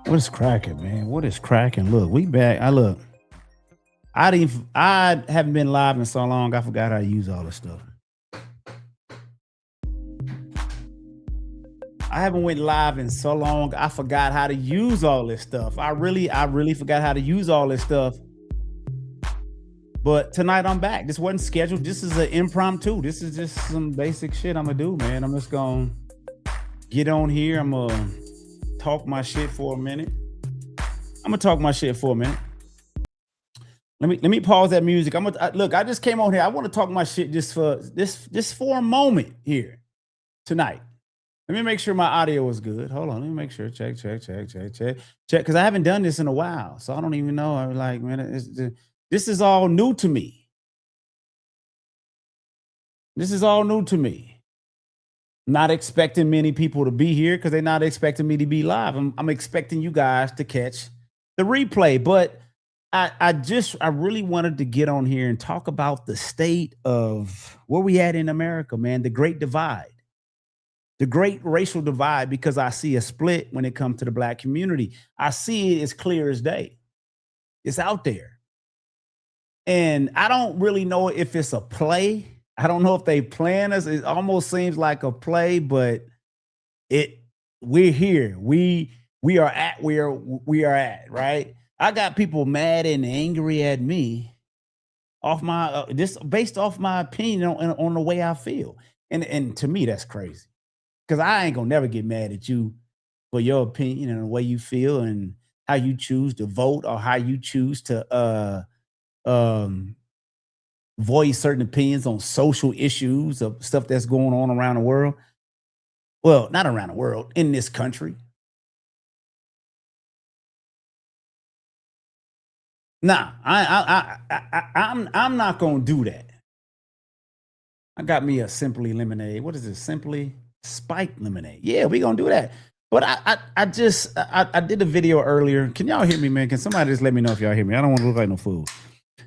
What is cracking, man? What is cracking? Look, we back. I look. I haven't been live in so long. I forgot how to use all this stuff. I haven't went live in so long. I forgot how to use all this stuff. I really forgot how to use all this stuff. But tonight I'm back. This wasn't scheduled. This is an impromptu. This is just some basic shit I'm gonna do, man. I'm just gonna get on here. I'm gonna talk my shit for a minute. Let me pause that music. Look. I just came on here. I want to talk my shit just for a moment here tonight. Let me make sure my audio is good. Hold on. Let me make sure. Check. Because I haven't done this in a while, so I don't even know. I'm like, man, this is all new to me. This is all new to me. Not expecting many people to be here because they're not expecting me to be live. I'm expecting you guys to catch the replay, but I really wanted to get on here and talk about the state of where we at in America, man. The great divide, the great racial divide, because I see a split when it comes to the black community. I see it as clear as day. It's out there. And I don't really know if it's a play. I don't know if they plan us. It almost seems like a play, but we're here. We are at where we are at, right? I got people mad and angry at me off my just based off my opinion on the way I feel. And to me, that's crazy. Because I ain't gonna never get mad at you for your opinion and the way you feel and how you choose to vote or how you choose to um voice certain opinions on social issues of stuff that's going on around the world. Well, not around the world, in this country. Nah, I'm not gonna do that. I got me a Simply lemonade. What is it? Simply spiked lemonade. Yeah, we gonna do that. But I did a video earlier. Can y'all hear me, man? Can somebody just let me know if y'all hear me? I don't want to look like no fool.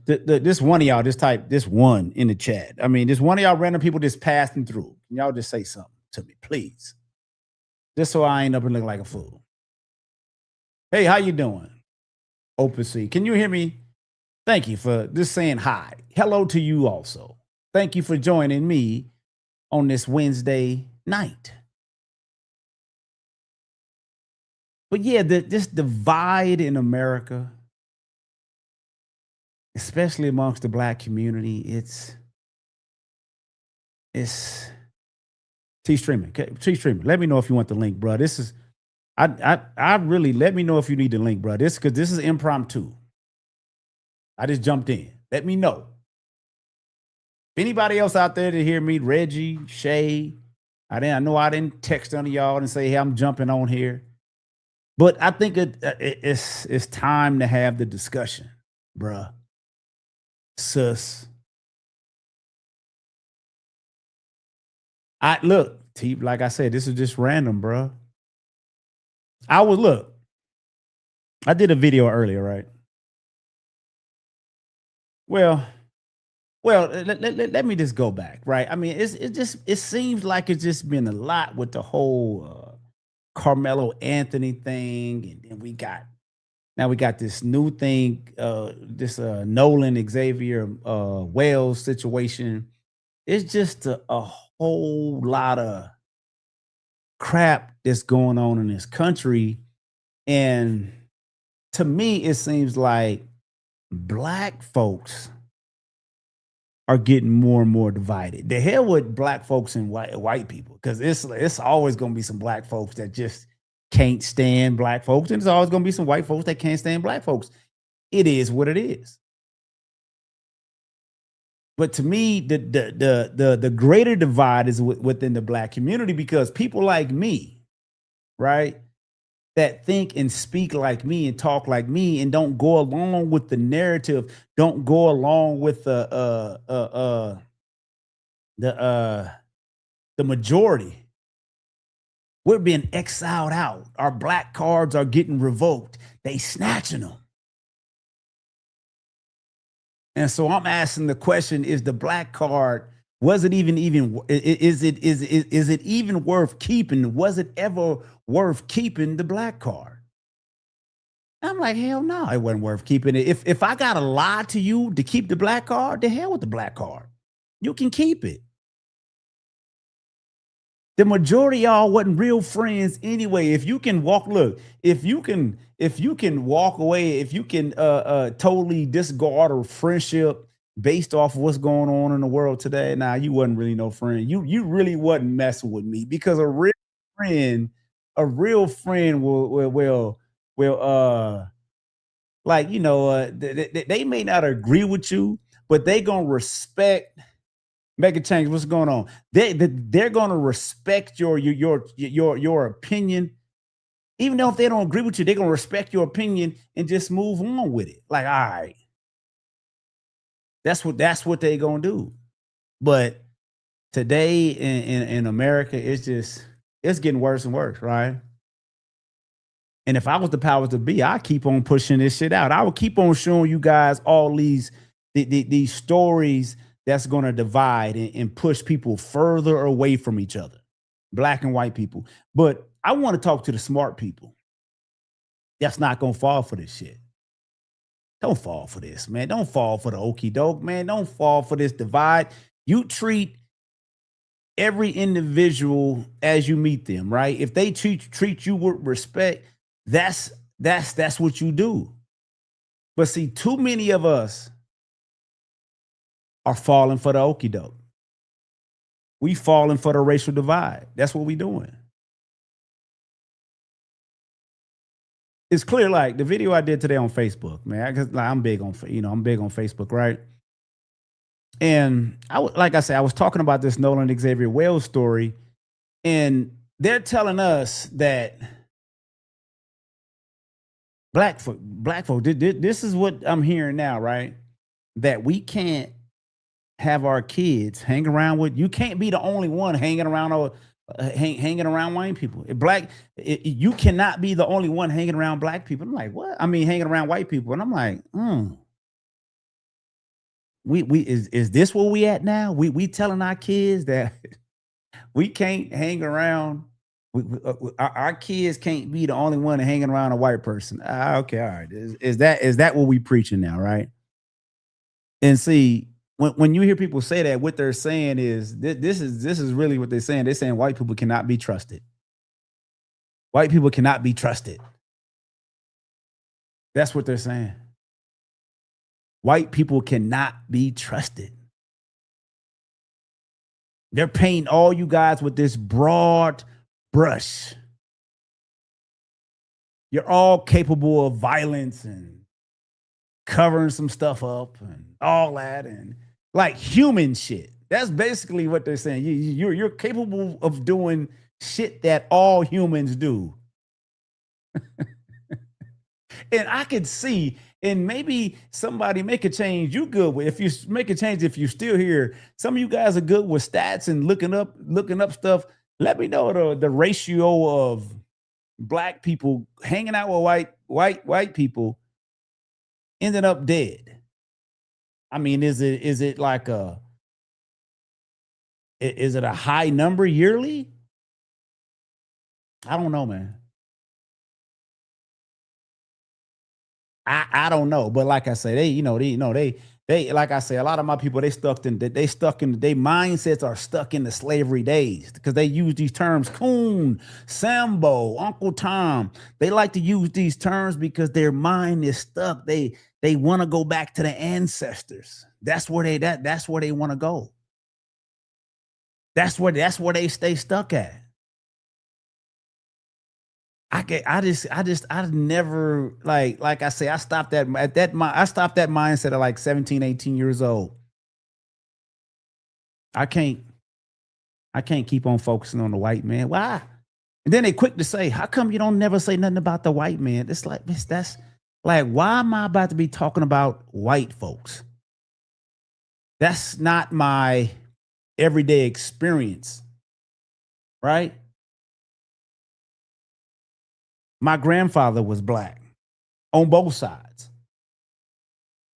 This one of y'all just type this one in the chat. I mean, this one of y'all random people just passing through. Can y'all just say something to me, please? Just so I ain't up and look like a fool. Hey, how you doing? Open C. Can you hear me? Thank you for just saying hi. Hello to you also. Thank you for joining me on this Wednesday night. But yeah, this divide in America, especially amongst the black community, it's T streaming. T streaming. Let me know if you want the link, bro. This is I really let me know if you need the link, bro. This because this is impromptu. I just jumped in. Let me know. If anybody else out there to hear me, Reggie, Shay, I know I didn't text on y'all and say, hey, I'm jumping on here. But I think it's time to have the discussion, bruh. Sus. Look, T, like I said, this is just random, bruh. I did a video earlier, right? Well, let me just go back, right? I mean, it seems like it's just been a lot with the whole Carmelo Anthony thing, and then we got this new thing, this Nolan Xavier Wales situation. It's just a whole lot of crap that's going on in this country, and to me, it seems like black folks are getting more and more divided. The hell with black folks and white people, because it's always going to be some black folks that just can't stand black folks, and there's always going to be some white folks that can't stand black folks. It is what it is. But to me, the greater divide is within the black community, because people like me, right, that think and speak like me and talk like me and don't go along with the narrative, don't go along with the uh the majority. We're being exiled out. Our black cards are getting revoked. They snatching them. And so I'm asking the question: is the black card, was it even is it even worth keeping? Was it ever worth keeping the black card? I'm like, hell no, it wasn't worth keeping it. If I gotta lie to you to keep the black card, the hell with the black card. You can keep it. The majority of y'all wasn't real friends anyway. If you can walk, look, if you can walk away, if you can totally discard a friendship based off of what's going on in the world today, now you wasn't really no friend. You really wasn't messing with me, because friend, a real friend will like, they may not agree with you, but they gonna respect. Make a change. What's going on? They're going to respect your opinion, even though if they don't agree with you, they're going to respect your opinion and just move on with it. Like, all right, that's what they're going to do. But today in America, it's getting worse and worse, right? And if I was the powers to be, I keep on pushing this shit out. I would keep on showing you guys all these stories that's going to divide and push people further away from each other, black and white people. But I want to talk to the smart people that's not going to fall for this shit. Don't fall for this, man. Don't fall for the okey doke, man. Don't fall for this divide. You treat every individual as you meet them, right? If they treat you with respect, that's what you do. But see, too many of us are falling for the okey doke. We falling for the racial divide. That's what we doing. It's clear, like the video I did today on Facebook, man. Because like, I'm big on, I'm big on Facebook, right? And like I said, I was talking about this Nolan Xavier Wales story, and they're telling us that black folk. This is what I'm hearing now, right? That we can't have our kids hang around with. You can't be the only one hanging around or hanging around white people. You cannot be the only one hanging around black people. I'm like, what? I mean, hanging around white people, and I'm like, we is this where we at now? We telling our kids that we can't hang around. Our kids can't be the only one hanging around a white person. Okay, all right. Is that what we preaching now, right? And see, when you hear people say that, what they're saying is this is really what they're saying. They're saying white people cannot be trusted. White people cannot be trusted. That's what they're saying. White people cannot be trusted. They're painting all you guys with this broad brush. You're all capable of violence and covering some stuff up and all that, and like human shit. That's basically what they're saying. You're capable of doing shit that all humans do. And I could see, and maybe somebody make a change. You good with, if you make a change, if you're still here. Some of you guys are good with stats and looking up stuff. Let me know the ratio of black people hanging out with white people ended up dead. I mean, is it like is it a high number yearly? I don't know, man. I don't know, but like I say, they They like I say, a lot of my people they mindsets are stuck in the slavery days because they use these terms coon, Sambo, Uncle Tom. They like to use these terms because their mind is stuck. They want to go back to the ancestors. That's where they want to go. That's where they stay stuck at. I never like I say, I stopped that at that I stopped that mindset at like 17, 18 years old. I can't I can't keep on focusing on the white man. Why? And then they quick to say, how come you don't never say nothing about the white man? It's like that's like, why am I about to be talking about white folks? That's not my everyday experience, right? My grandfather was black on both sides.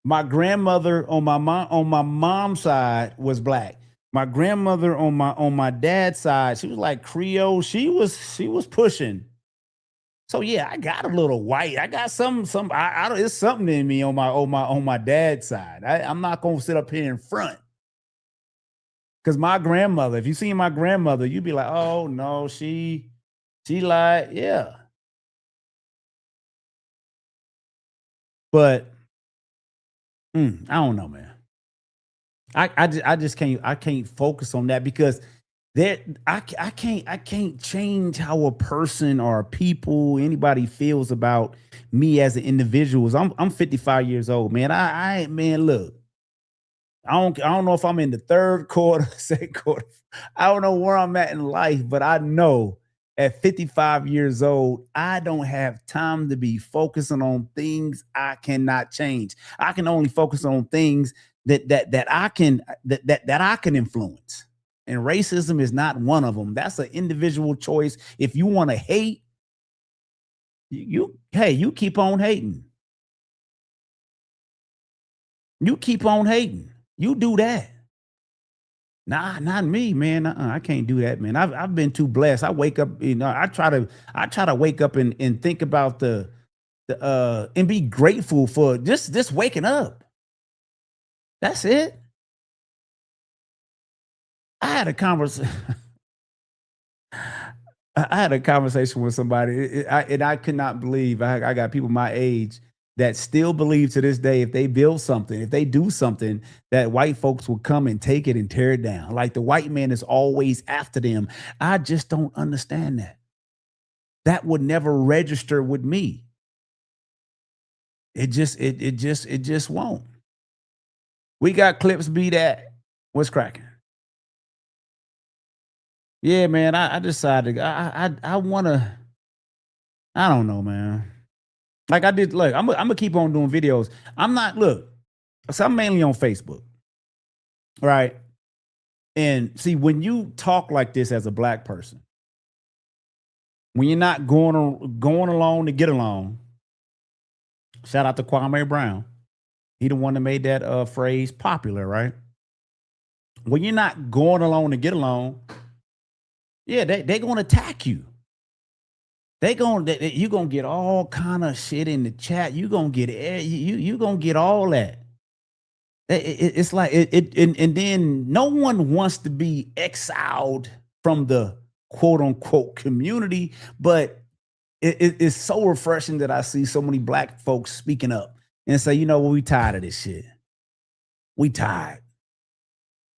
My grandmother on my mom's side was black. My grandmother on my dad's side, she was like Creole. She was pushing. So yeah, I got a little white. I got some. I don't. It's something in me on my dad's side. I'm not gonna sit up here in front because my grandmother. If you see my grandmother, you'd be like, oh no, she lied. Yeah, but I don't know, man. I just can't focus on that because there I can't change how a person or a people anybody feels about me as an individual. I'm 55 years old, man. I man, look, I don't know if I'm in the third quarter, second quarter. I don't know where I'm at in life, but I know at 55 years old, I don't have time to be focusing on things I cannot change. I can only focus on things that I can influence. And racism is not one of them. That's an individual choice. If you want to hate, hey, you keep on hating. You keep on hating. You do that. Nah, not me, man. I can't do that, man. I've been too blessed. I wake up, I try to wake up and think about the and be grateful for just waking up. That's it. I had a conversation. I had a conversation with somebody, and I could not believe I got people my age that still believe to this day if they build something, if they do something, that white folks will come and take it and tear it down. Like the white man is always after them. I just don't understand that. That would never register with me. It just won't. We got clips. Be that. What's cracking? Yeah, man. I decided I want to. I don't know, man. Like I did. Look, I'm gonna keep on doing videos. I'm not. Look, so I'm mainly on Facebook, right? And see, when you talk like this as a black person, when you're not going along to get along, shout out to Kwame Brown. He the one that made that phrase popular, right? When you're not going along to get along, yeah, they gonna attack you. You gonna get all kind of shit in the chat. You gonna get you gonna get all that. It's like and then no one wants to be exiled from the quote unquote community, but it's so refreshing that I see so many black folks speaking up and say, you know what, we tired of this shit. We tired.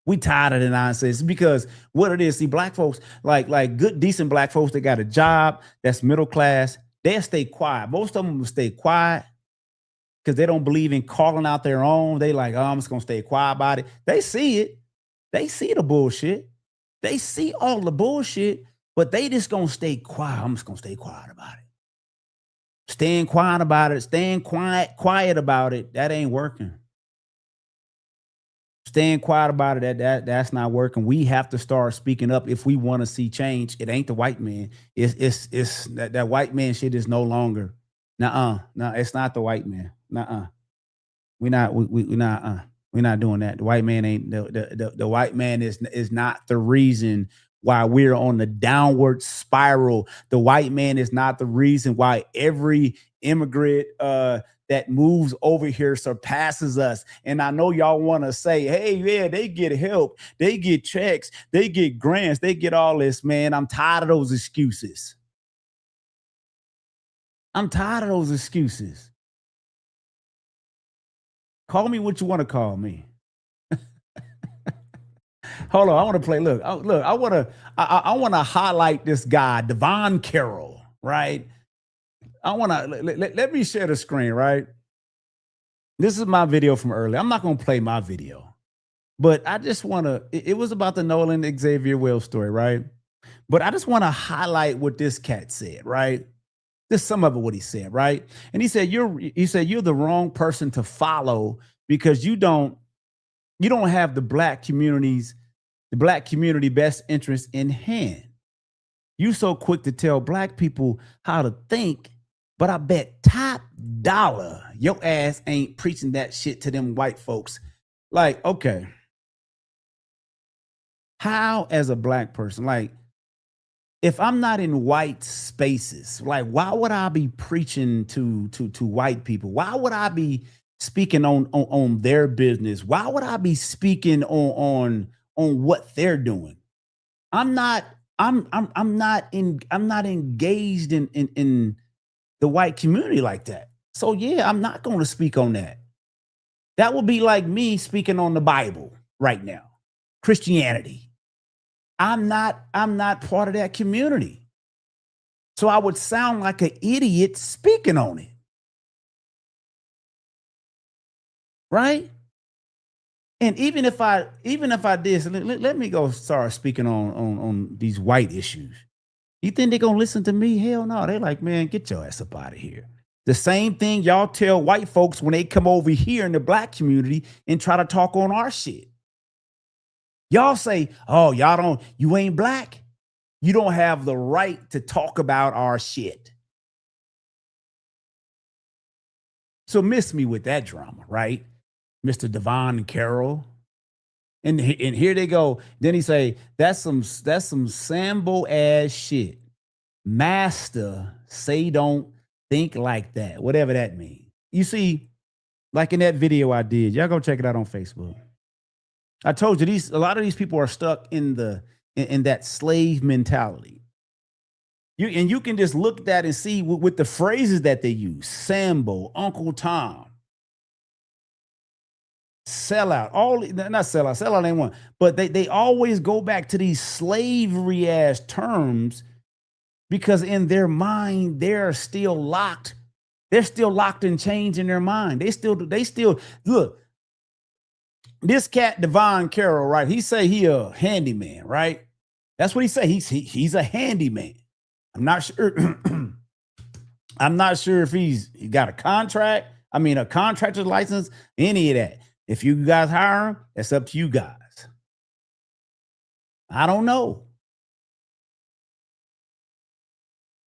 We tired of the nonsense because what it is, see, black folks, like good, decent black folks that got a job that's middle class, they'll stay quiet. Most of them will stay quiet because they don't believe in calling out their own. They like, oh, I'm just gonna stay quiet about it. They see it, they see the bullshit, they see all the bullshit, but they just gonna stay quiet. I'm just gonna stay quiet about it. Staying quiet about it, staying quiet about it, that ain't working. Staying quiet about it, that's not working. We have to start speaking up if we want to see change. It ain't the white man. It's that white man shit is no longer. Nuh-uh. No, it's not the white man. Nuh-uh. We're not doing that. The white man ain't the white man is not the reason why we're on the downward spiral. The white man is not the reason why every immigrant that moves over here surpasses us. And I know y'all want to say, hey, yeah, they get help, they get checks, they get grants, they get all this, man. I'm tired of those excuses. I'm tired of those excuses. Call me what you want to call me. Hold on, I want to play. Look, I want to. I want to highlight this guy, Devon Carroll. Right. I want to let me share the screen. Right. This is my video from earlier. I'm not going to play my video, but I just want to. It was about the Nolan Xavier Will story, right? But I just want to highlight what this cat said. Right. Just some of it, what he said. Right. And he said you're the wrong person to follow because you don't have the black community best interest in hand. You so quick to tell black people how to think, but I bet top dollar your ass ain't preaching that shit to them white folks. Like, okay, how as a black person, like, if I'm not in white spaces, like, why would I be preaching to white people? Why would I be speaking on their business? Why would I be speaking on what they're doing? I'm not engaged in the white community like that. So yeah, I'm not going to speak on that. That would be like me speaking on the Bible right now. Christianity. I'm not part of that community. So I would sound like an idiot speaking on it. Right? And even if I did, so let me go start speaking on these white issues. You think they're gonna listen to me? Hell no. They're like, man, get your ass up out of here. The same thing y'all tell white folks when they come over here in the black community and try to talk on our shit. Y'all say, oh, you ain't black. You don't have the right to talk about our shit. So miss me with that drama, right? Mr. Devon Carroll. And here they go. Then he say, that's some Sambo ass shit. Master say don't think like that. Whatever that means. You see, like in that video I did, y'all go check it out on Facebook. I told you a lot of these people are stuck in that slave mentality. You can just look at that and see with the phrases that they use. Sambo, Uncle Tom. Sellout, sellout ain't one, but they always go back to these slavery ass terms because in their mind they're still locked in chains in their mind. They still look. This cat Devon Carroll, right? He say he a handyman, right? That's what he say. He's a handyman. I'm not sure. I'm not sure if he got a contract. I mean, a contractor's license, any of that. If you guys hire him, that's up to you guys. I don't know.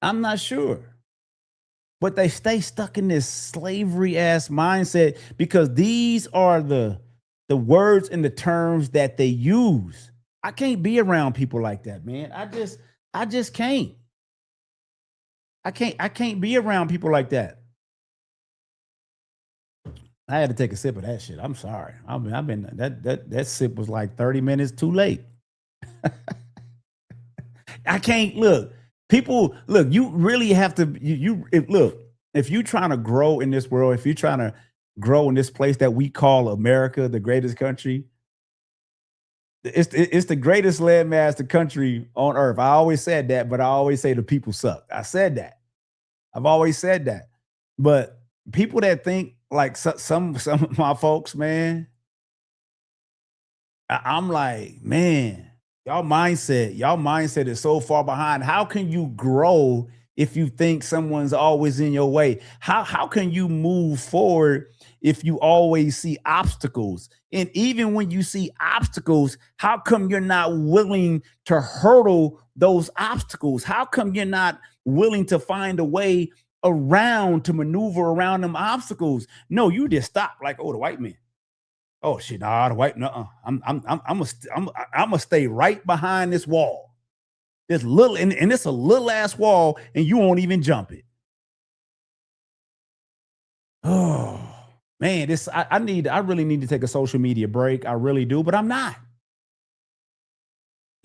I'm not sure. But they stay stuck in this slavery ass mindset because these are the words and the terms that they use. I can't be around people like that, man. I just can't. I can't be around people like that. I had to take a sip of that shit. I'm sorry. I've been that sip was like 30 minutes too late. I can't look. People, look, you really have to if you're trying to grow in this world, if you're trying to grow in this place that we call America, the greatest country, it's the greatest landmaster country on earth. I always said that, but I always say the people suck. I said that. I've always said that. But people that think like some of my folks, man, I'm like, man, y'all mindset is so far behind. How can you grow if you think someone's always in your way? How can you move forward if you always see obstacles? And even when you see obstacles, how come you're not willing to hurdle those obstacles? How come you're not willing to find a way around to maneuver around them obstacles? No, you just stop like, oh, the white man. Oh shit, nah, the white, no, I'm gonna stay right behind this wall. This little, and it's a little ass wall, and you won't even jump it. Oh, Man, I really need to take a social media break. I really do, but I'm not,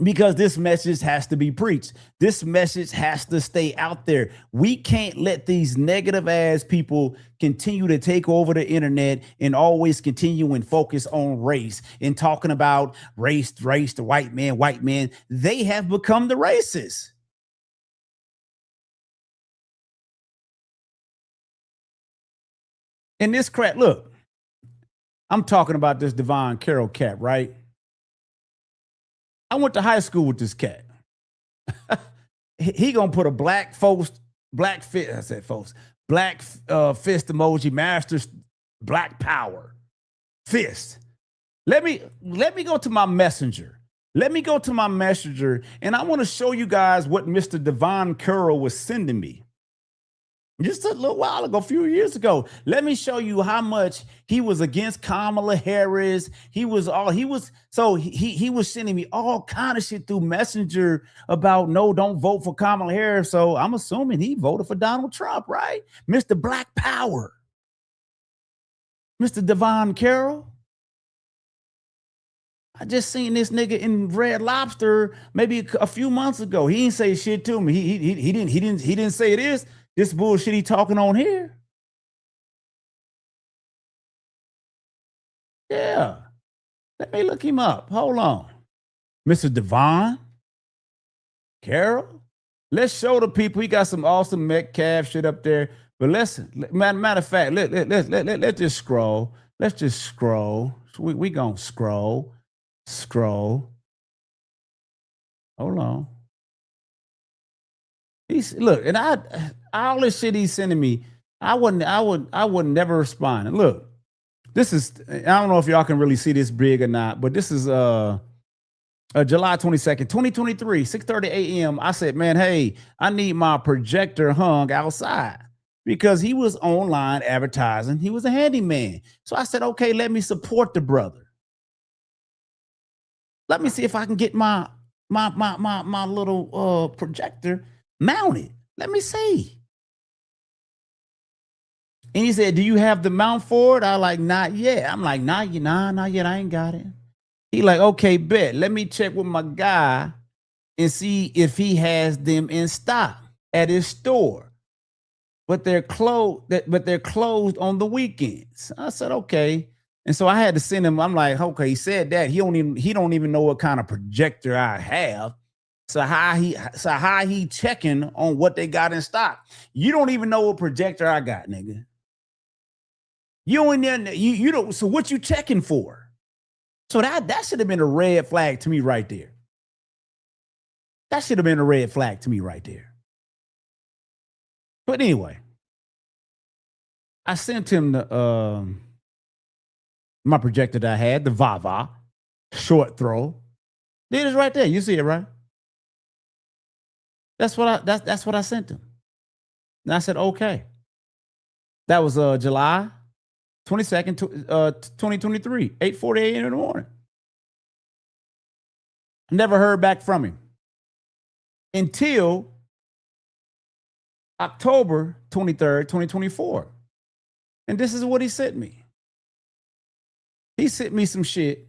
because this message has to be preached. This message has to stay out there. We can't let these negative ass people continue to take over the internet and always continue and focus on race and talking about race, the white man, white man. They have become the racists. And this crap, look, I'm talking about this Devon Carroll cat, right? I went to high school with this cat. He gonna put a black fist. I said, folks, black fist emoji, masters, black power, fist. Let me go to my messenger. Let me go to my messenger, and I want to show you guys what Mr. Devon Curl was sending me just a little while ago, a few years ago. Let me show you how much he was against Kamala Harris. He was sending me all kind of shit through Messenger about, no, don't vote for Kamala Harris. So I'm assuming he voted for Donald Trump, right? Mr. Black Power, Mr. Devon Carroll. I just seen this nigga in Red Lobster maybe a few months ago. He didn't say shit to me. He didn't say it is this bullshit he talking on here. Yeah. Let me look him up. Hold on. Mr. Devon Carroll. Let's show the people. He got some awesome Metcalf shit up there. But listen, matter of fact, let's just scroll. Let's just scroll. We gonna scroll. Hold on. Look, and all this shit he's sending me, I would never respond. And look, this is, I don't know if y'all can really see this big or not, but this is July 22nd, 2023, 6:30 a.m. I said, man, hey, I need my projector hung outside, because he was online advertising. He was a handyman. So I said, okay, let me support the brother. Let me see if I can get my little projector mounted. Let me see. And he said, do you have the mount for it? I like, not yet. I'm like, not yet. I ain't got it. He like, okay, bet. Let me check with my guy and see if he has them in stock at his store. But they're closed. But they're closed on the weekends. I said, okay. And so I had to send him. I'm like, okay, he said that. He don't even know what kind of projector I have. So how he checking on what they got in stock? You don't even know what projector I got, nigga. You don't. So what you checking for? So that should have been a red flag to me right there. That should have been a red flag to me right there. But anyway, I sent him the my projector that I had, the Vava short throw. It is right there. You see it, right? That's what I sent him. And I said, okay. That was July 22nd, 2023, 8:40 a.m. in the morning. Never heard back from him until October 23rd, 2024. And this is what he sent me. He sent me some shit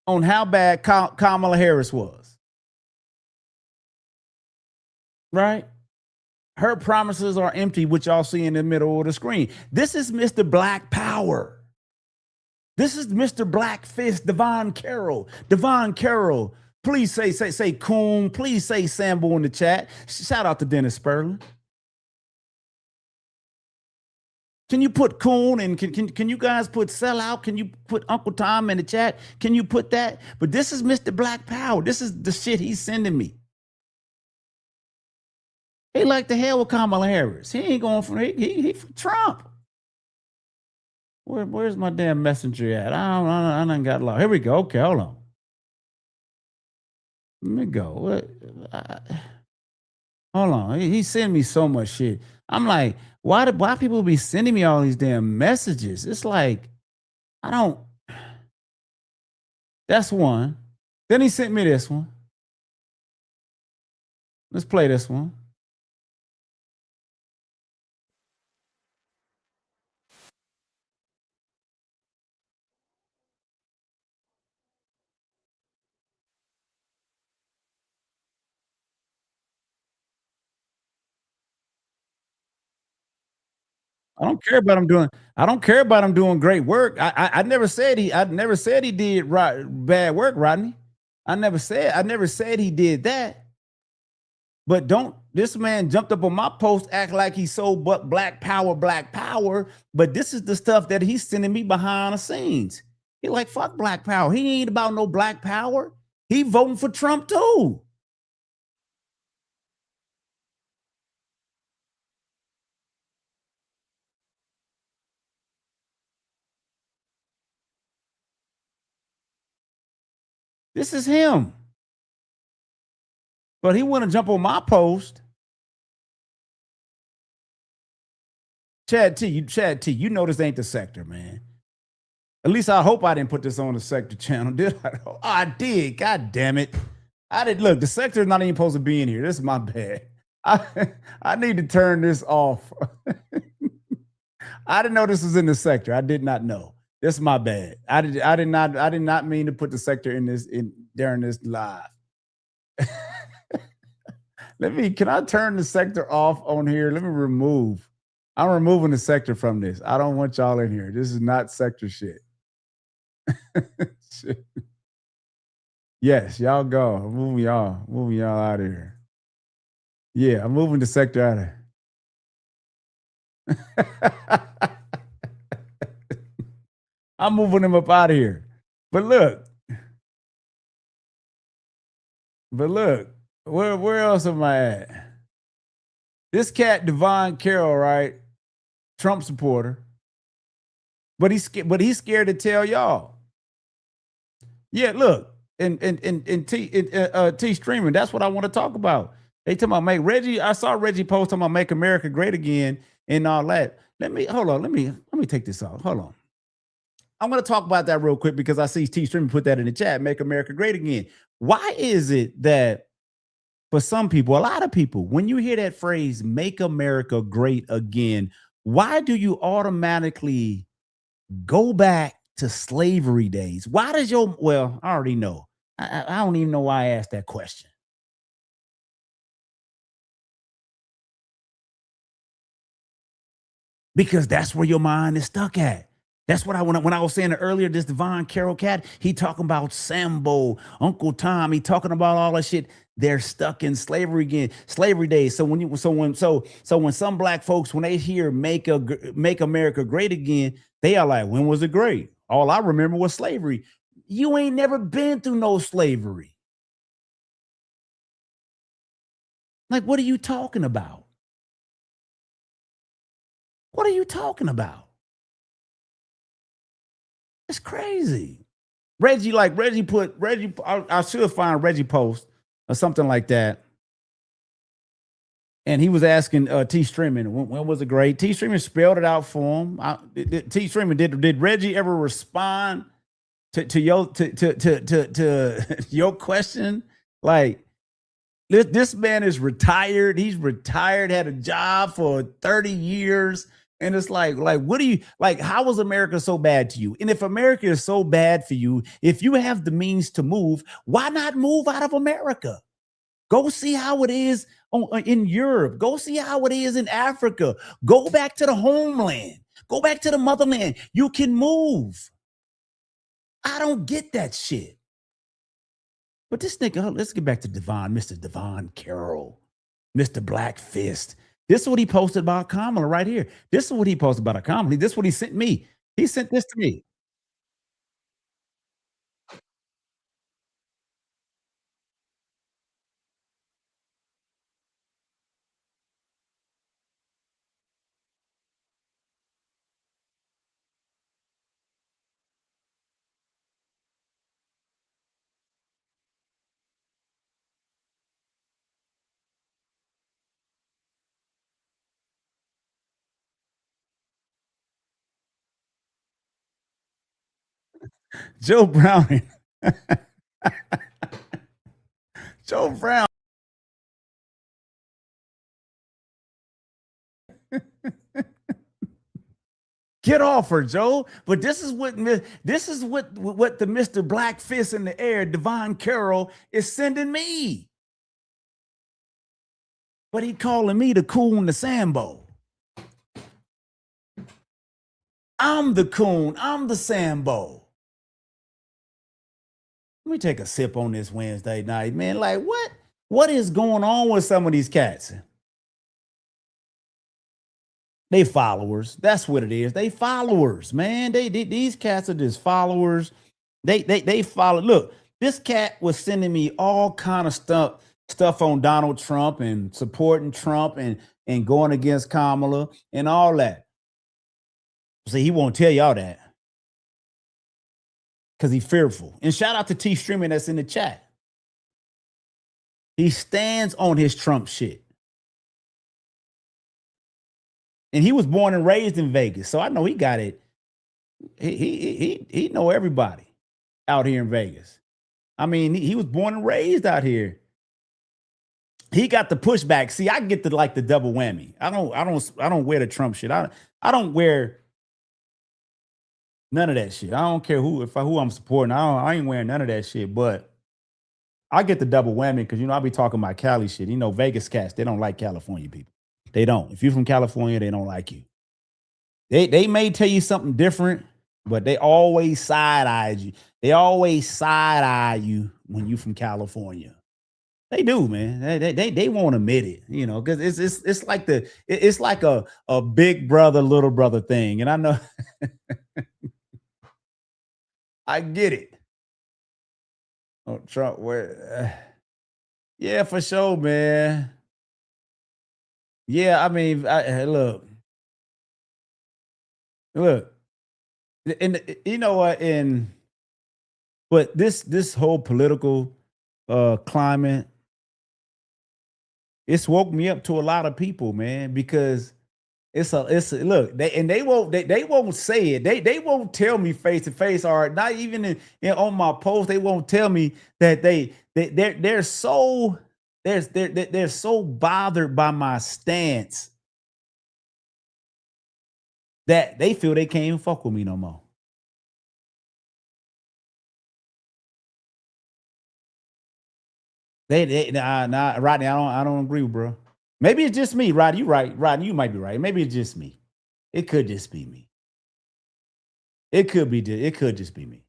on how bad Kamala Harris was. Right? Her promises are empty, which y'all see in the middle of the screen. This is Mr. Black Power. This is Mr. Black Fist, Devon Carroll. Devon Carroll, please say coon. Please say Sambo in the chat. Shout out to Dennis Sperling. Can you put coon, and can you guys put sellout? Can you put Uncle Tom in the chat? Can you put that? But this is Mr. Black Power. This is the shit he's sending me. He like the hell with Kamala Harris. He ain't going for he for Trump. Where's my damn messenger at? I done got lost. Here we go. Okay, hold on. Let me go. Hold on. He sent me so much shit. I'm like, why people be sending me all these damn messages? It's like, I don't. That's one. Then he sent me this one. Let's play this one. I don't care about him doing. I don't care about him doing great work. I never said he. I never said he did bad work, Rodney. I never said he did that. But don't this man jumped up on my post, act like he's so but black power, black power. But this is the stuff that he's sending me behind the scenes. He like fuck black power. He ain't about no black power. He voting for Trump too. This is him. But he want to jump on my post. Chad T, you know this ain't the sector, man. At least I hope I didn't put this on the sector channel, did I? Oh, I did. God damn it. I did look, the sector is not even supposed to be in here. This is my bad. I I need to turn this off. I didn't know this was in the sector. I did not know. This is my bad. I did not mean to put the sector in this in during this live. Can I turn the sector off on here? Let me remove. I'm removing the sector from this. I don't want y'all in here. This is not sector shit. Shit. Yes, y'all go. I'm moving y'all out of here. Yeah, I'm moving the sector out of here. I'm moving him up out of here. But look, where else am I at? This cat, Devon Carroll, right? Trump supporter. But he's scared to tell y'all. Yeah, look, and T streaming. That's what I want to talk about. They talking about make Reggie. I saw Reggie post talking about make America great again and all that. Let me hold on. Let me take this off. Hold on. I'm going to talk about that real quick because I see T streaming put that in the chat. Make America great again. Why is it that for some people, a lot of people, when you hear that phrase "make America great again," why do you automatically go back to slavery days? Why does your well, I already know. I don't even know why I asked that question. Because that's where your mind is stuck at. That's what when I was saying earlier, this Devon Carroll cat, he talking about Sambo, Uncle Tom, he talking about all that shit. They're stuck in slavery again, slavery days. So when some black folks when they hear make America great again, they are like, when was it great? All I remember was slavery. You ain't never been through no slavery. Like, what are you talking about? What are you talking about? It's crazy. I should find Reggie post or something like that. And he was asking T Streaming, when was it great? T Streaming spelled it out for him. T Streaming, did Reggie ever respond to your question? Like, this man is retired. He's retired, had a job for 30 years. And it's like, what do you like? How was America so bad to you? And if America is so bad for you, if you have the means to move, why not move out of America? Go see how it is in Europe. Go see how it is in Africa. Go back to the homeland. Go back to the motherland. You can move. I don't get that shit. But this nigga, let's get back to Mr. Devon Carroll, Mr. Black Fist. This is what he posted about Kamala right here. This is what he posted about Kamala. This is what he sent me. He sent this to me. Joe Brown. Joe Brown. Get off her, Joe. But this is what the Mr. Black Fist in the air, Devon Carroll, is sending me. But he calling me the coon the Sambo. I'm the coon. I'm the Sambo. Let me take a sip on this Wednesday night, man. Like, what? What is going on with some of these cats? They followers. That's what it is. They followers, man. These cats are just followers. They follow. Look, this cat was sending me all kind of stuff on Donald Trump and supporting Trump and going against Kamala and all that. So he won't tell y'all that because he's fearful. And shout out to T Streaming that's in the chat. He stands on his Trump shit. And he was born and raised in Vegas, so I know he got it. He know everybody out here in Vegas. I mean, he was born and raised out here. He got the pushback. See, I get the double whammy. I don't wear the Trump shit. I don't wear none of that shit. I don't care who I'm supporting. I ain't wearing none of that shit. But I get the double whammy because I be talking about Cali shit. Vegas cats, they don't like California people. They don't. If you're from California, they don't like you. They may tell you something different, but they always side-eye you. They always side-eye you when you from California. They do, man. They won't admit it, because it's like a big brother, little brother thing. And I know I get it. Oh, Trump, yeah, for sure, man. Yeah, I mean, look, and you know what? But this whole political climate, it's woke me up to a lot of people, man, because look, they won't say it. They won't tell me face to face, or not even on my post. They won't tell me that they're so they're so bothered by my stance that they feel they can't even fuck with me no more. Nah, Rodney, I don't agree, bro. Maybe it's just me, Rodney. You right, Rodney. You might be right. Maybe it's just me. It could just be me. It could just be me.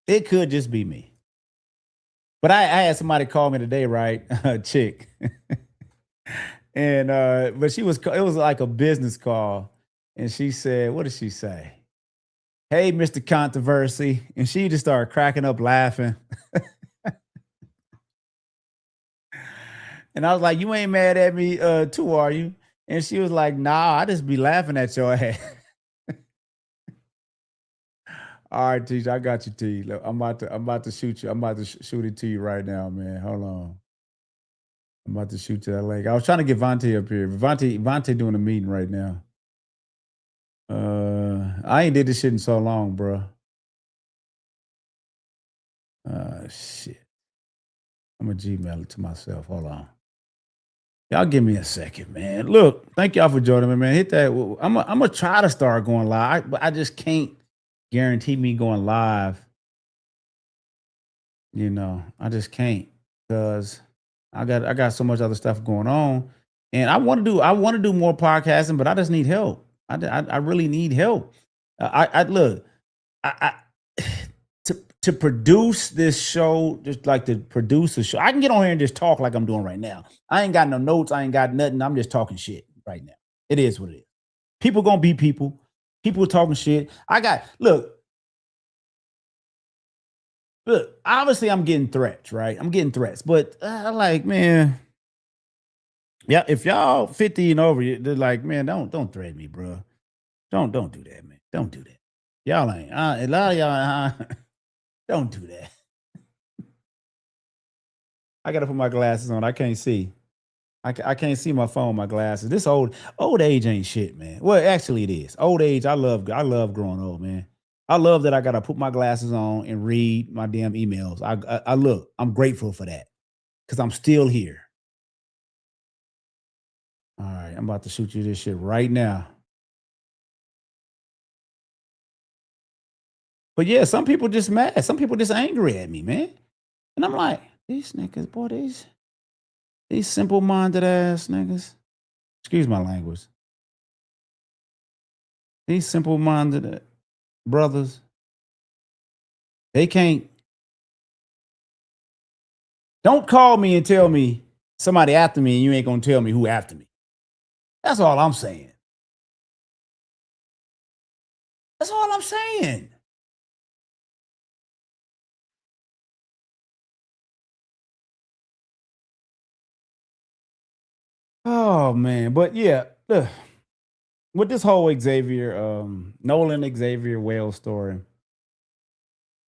It could just be me. But I had somebody call me today, right? A chick. And but it was like a business call. And she said, what did she say? Hey, Mr. Controversy. And she just started cracking up laughing. And I was like, you ain't mad at me too, are you? And she was like, nah, I just be laughing at your ass. All right, teacher, I got you, T. Look, I'm about to shoot you. I'm about to shoot it to you right now, man. Hold on. I'm about to shoot to that link. I was trying to get Vontae up here. Vontae doing a meeting right now. I ain't did this shit in so long, bro. Shit. I'm gonna Gmail it to myself. Hold on. Y'all give me a second, man. Look, thank y'all for joining me, man. Hit that. I'm gonna try to start going live, but I just can't guarantee me going live. I just can't because I got so much other stuff going on, and I want to do more podcasting, but I just need help. I really need help. I look, I to produce this show, just like to produce a show. I can get on here and just talk like I'm doing right now. I ain't got no notes. I ain't got nothing. I'm just talking shit right now. It is what it is. People gonna be people. People talking shit. Look, obviously I'm getting threats, right? I'm getting threats, but man, yeah, if y'all 50 and over, they're like, man, don't threaten me, bro. Don't do that, man. Don't do that. Y'all ain't, a lot of y'all, don't do that. I got to put my glasses on. I can't see. I can't see my phone, my glasses. This old age ain't shit, man. Well, actually it is. Old age, I love growing old, man. I love that I got to put my glasses on and read my damn emails. I look, I'm grateful for that because I'm still here. All right, I'm about to shoot you this shit right now. But yeah, some people just mad. Some people just angry at me, man. And I'm like, these niggas, boy, these simple-minded ass niggas. Excuse my language. These simple-minded brothers, they can't. Don't call me and tell me somebody after me, and you ain't gonna tell me who after me. That's all I'm saying. That's all I'm saying. Oh man, but yeah, with this whole Xavier, Nolan Xavier Whale story,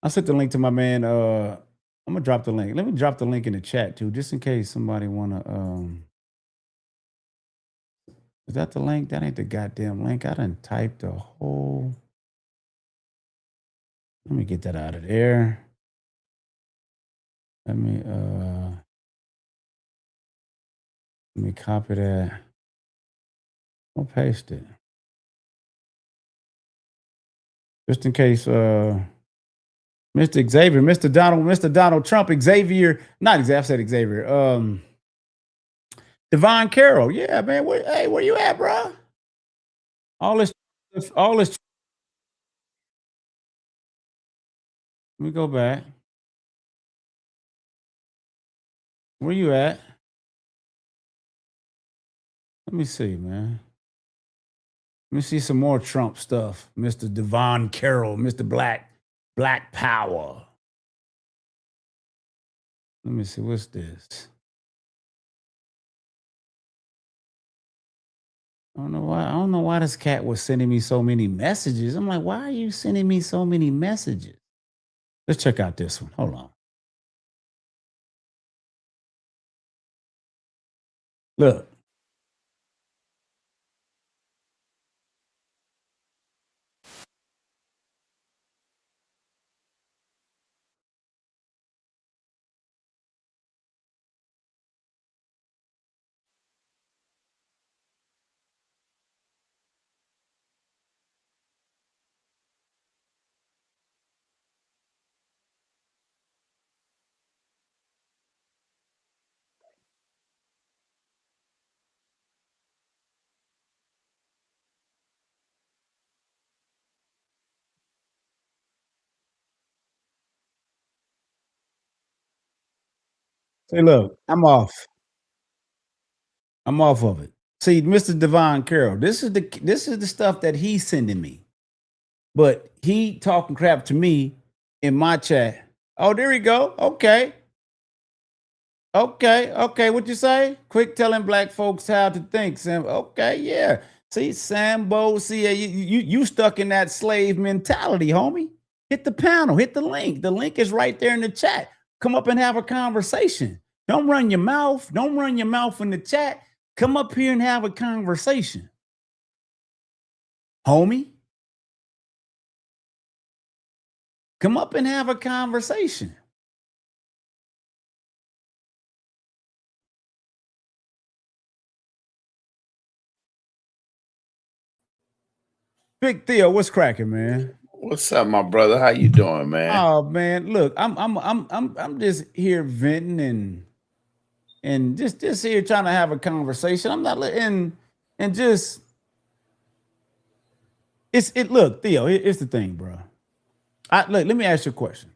I sent the link to my man. I'm gonna drop the link. Let me drop the link in the chat too, just in case somebody wanna. Is that the link? That ain't the goddamn link. I done typed the whole. Let me get that out of there. Let me copy that. I'll paste it. Just in case Mr. Xavier, Mr. Donald Trump, Xavier, not Xavier, I said Xavier. Devon Carroll. Yeah, man. Where you at, bro? All this, all this. Let me go back. Where you at? Let me see, man. Let me see some more Trump stuff. Mr. Devon Carroll, Mr. Black Power. Let me see, what's this? I don't know why this cat was sending me so many messages. I'm like, why are you sending me so many messages? Let's check out this one. Hold on. Look. Say, look, I'm off. I'm off of it. See, Mr. Devon Carroll, this is the stuff that he's sending me. But he talking crap to me in my chat. Oh, there we go. Okay. Okay. What you say? Quick telling black folks how to think, Sam. Okay, yeah. See, Sambo, see, you stuck in that slave mentality, homie. Hit the panel, hit the link. The link is right there in the chat. Come up and have a conversation. Don't run your mouth. Don't run your mouth in the chat. Come up here and have a conversation, homie. Come up and have a conversation. Big Theo, what's cracking, man? What's up, my brother? How you doing, man? Oh man, look, I'm just here venting and just here trying to have a conversation. I'm not letting and just look, Theo, it's the thing, bro. Look, let me ask you a question.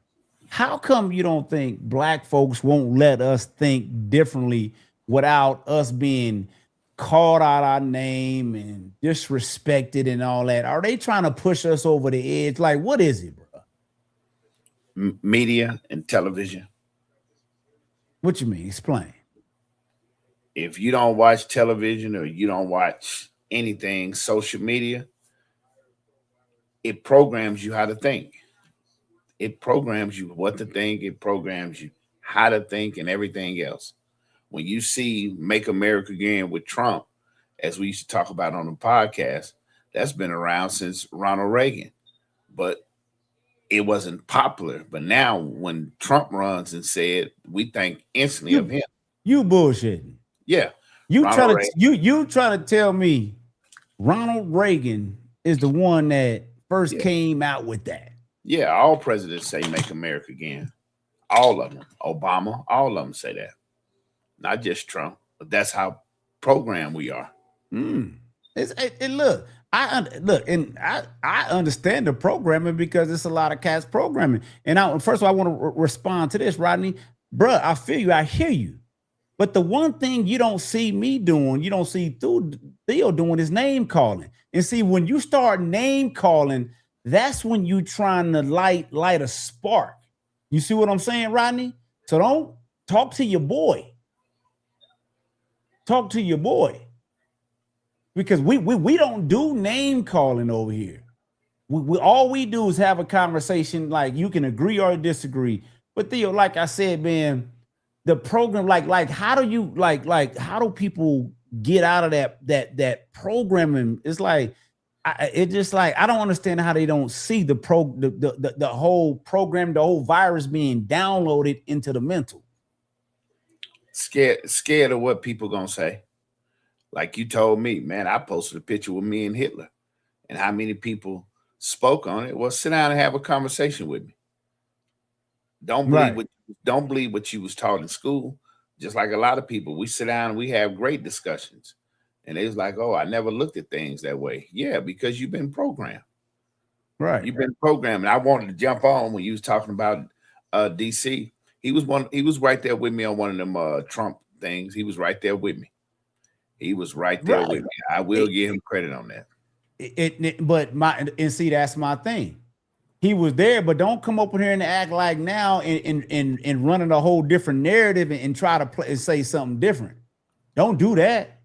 How come you don't think black folks won't let us think differently without us being called out our name and disrespected and all that? Are they trying to push us over the edge? Like, what is it, bro? Media and television. What you mean? Explain. If you don't watch television or you don't watch anything social media, it programs you how to think. It programs you what to think. It programs you how to think and everything else. When you see Make America Again with Trump, as we used to talk about on the podcast, that's been around since Ronald Reagan. But it wasn't popular. But now when Trump runs and said, we think instantly of him. You bullshitting. Yeah. You trying to tell me Ronald Reagan is the one that first came out with that? Yeah, all presidents say make America again. All of them. Obama, all of them say that. Not just Trump, but that's how programmed we are. Mm. Look, look, and I understand the programming because it's a lot of cats programming. And first of all, I want to respond to this, Rodney. Bruh, I feel you. I hear you. But the one thing you don't see me doing, you don't see Theo doing is name calling. And see, when you start name calling, that's when you trying to light a spark. You see what I'm saying, Rodney? So don't talk to your boy. Talk to your boy. Because we don't do name calling over here. We all we do is have a conversation. Like you can agree or disagree. But Theo, like I said, man, the program, like how do you like how do people get out of that programming? It's like it just like I don't understand how they don't see the whole program, the whole virus being downloaded into the mental. Scared of what people gonna say. Like you told me, man, I posted a picture with me and Hitler, and how many people spoke on it. Well, sit down and have a conversation with me. Don't believe Right. don't believe what you was taught in school. Just like a lot of people, we sit down and we have great discussions. And it's like, oh, I never looked at things that way. Yeah, because you've been programmed. Right. You've been programmed. And I wanted to jump on when you was talking about DC. He was right there with me on one of them Trump things. He was right there with me. He was right there with Right. me. I will give him credit on that. But see, that's my thing. He was there, but don't come up here and act like now and running a whole different narrative and try to play and say something different. Don't do that.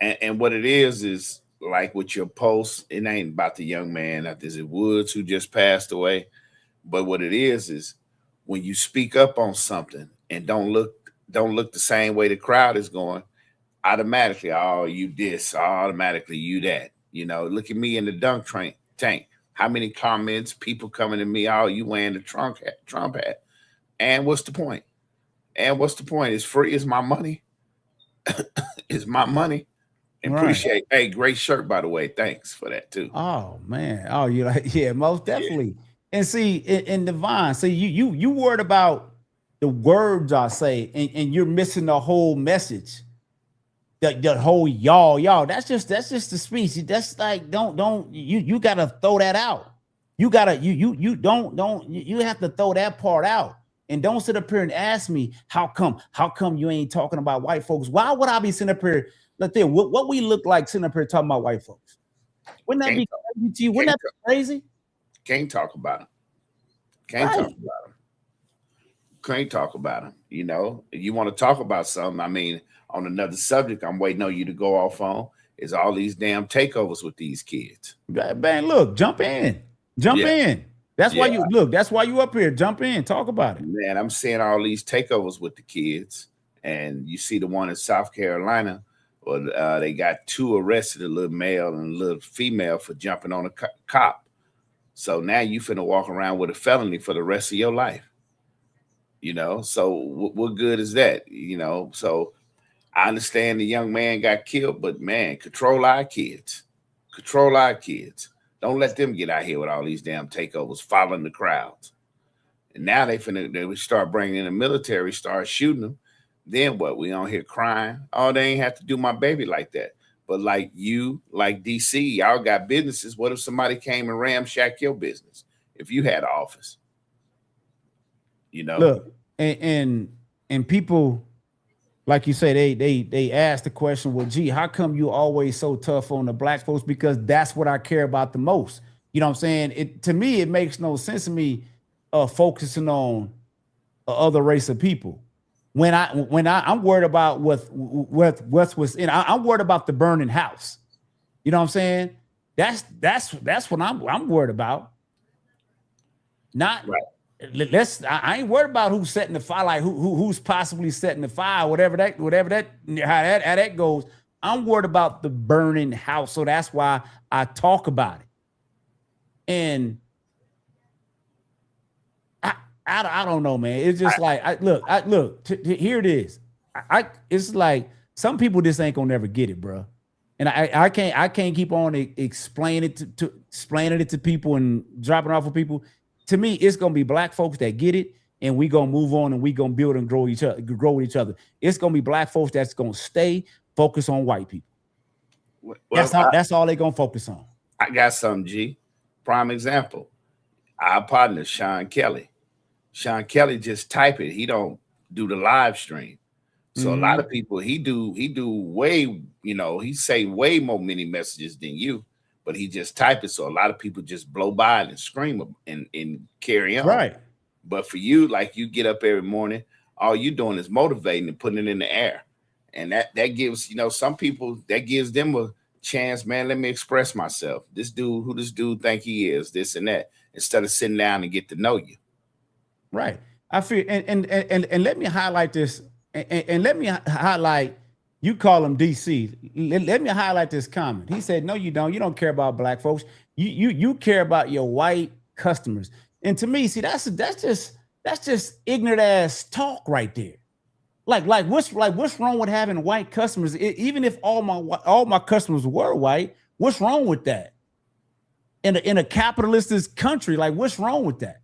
And what it is like with your post, it ain't about the young man. Is it Woods who just passed away? But what it is when you speak up on something and don't look the same way the crowd is going, automatically, oh, you this, automatically you that. You know, look at me in the dunk tank. How many comments, people coming to me, oh, you wearing the Trump hat. And what's the point? It's free, it's my money. It's my money. Right. Appreciate. Hey, great shirt, by the way. Thanks for that too. Oh man. Oh, you like yeah, most Yeah. definitely. And see, in Divine, see you worried about the words I say, and you're missing the whole message. The whole y'all. That's just the speech. That's like don't you gotta throw that out. You gotta you don't you have to throw that part out. And don't sit up here and ask me how come you ain't talking about white folks? Why would I be sitting up here? Look there, what we look like sitting up here talking about white folks? Wouldn't that Can't be talk, crazy to you? Wouldn't can't, that be crazy? can't talk about them. Can't talk Right. about them. Can't talk about them. You know, you want to talk about something. I mean, on another subject, I'm waiting on you to go off on is all these damn takeovers with these kids. Man, look, jump in. Jump Yeah, in. That's why yeah, you look, that's why you up here. Jump in, talk about it. man. I'm seeing all these takeovers with the kids, and you see the one in South Carolina. Well, they got two arrested, a little male and a little female, for jumping on a cop. So now you finna walk around with a felony for the rest of your life. You know, so what good is that? You know, so I understand the young man got killed, but man, control our kids. Control our kids. Don't let them get out here with all these damn takeovers, following the crowds. And now they would start bringing in the military, start shooting them. Then what? We on here crying. Oh, they ain't have to do my baby like that. But like you, like DC, y'all got businesses. What if somebody came and ramshacked your business if you had an office? You know? Look, and people, like you say, they ask the question, well, gee, how come you always so tough on the black folks? Because that's what I care about the most. You know what I'm saying? It to me, it makes no sense to me focusing on other race of people. I'm worried about what's in. I'm worried about the burning house. You know what I'm saying? That's what I'm worried about. Not Right. I ain't worried about who's setting the fire, like who's possibly setting the fire, whatever that how that goes. I'm worried about the burning house, so that's why I talk about it. And I don't know, man. It's just like here it is. It's like some people just ain't gonna never get it, bro. And I can't keep on explaining it to people and dropping it off of people. To me, it's gonna be black folks that get it, and we gonna move on and we gonna build and grow with each other. It's gonna be black folks that's gonna stay focused on white people. Well, That's all they're gonna focus on. I got some G. Prime example. Our partner, Sean Kelly. Sean Kelly just type it. He don't do the live stream. So a lot of people he do way, he say way more many messages than you, but he just type it. So a lot of people just blow by it and scream and carry on. Right. But for you, like you get up every morning, all you doing is motivating and putting it in the air. And that gives, some people that gives them a chance, man, let me express myself. This dude think he is, this and that, instead of sitting down and get to know you. Right. I feel and let me highlight this and let me highlight, you call him DC. Let me highlight this comment. He said, no, you don't. You don't care about black folks. You care about your white customers. And to me, see, that's just ignorant ass talk right there. Like what's wrong with having white customers? Even if all my customers were white, what's wrong with that? In a capitalist country, like what's wrong with that?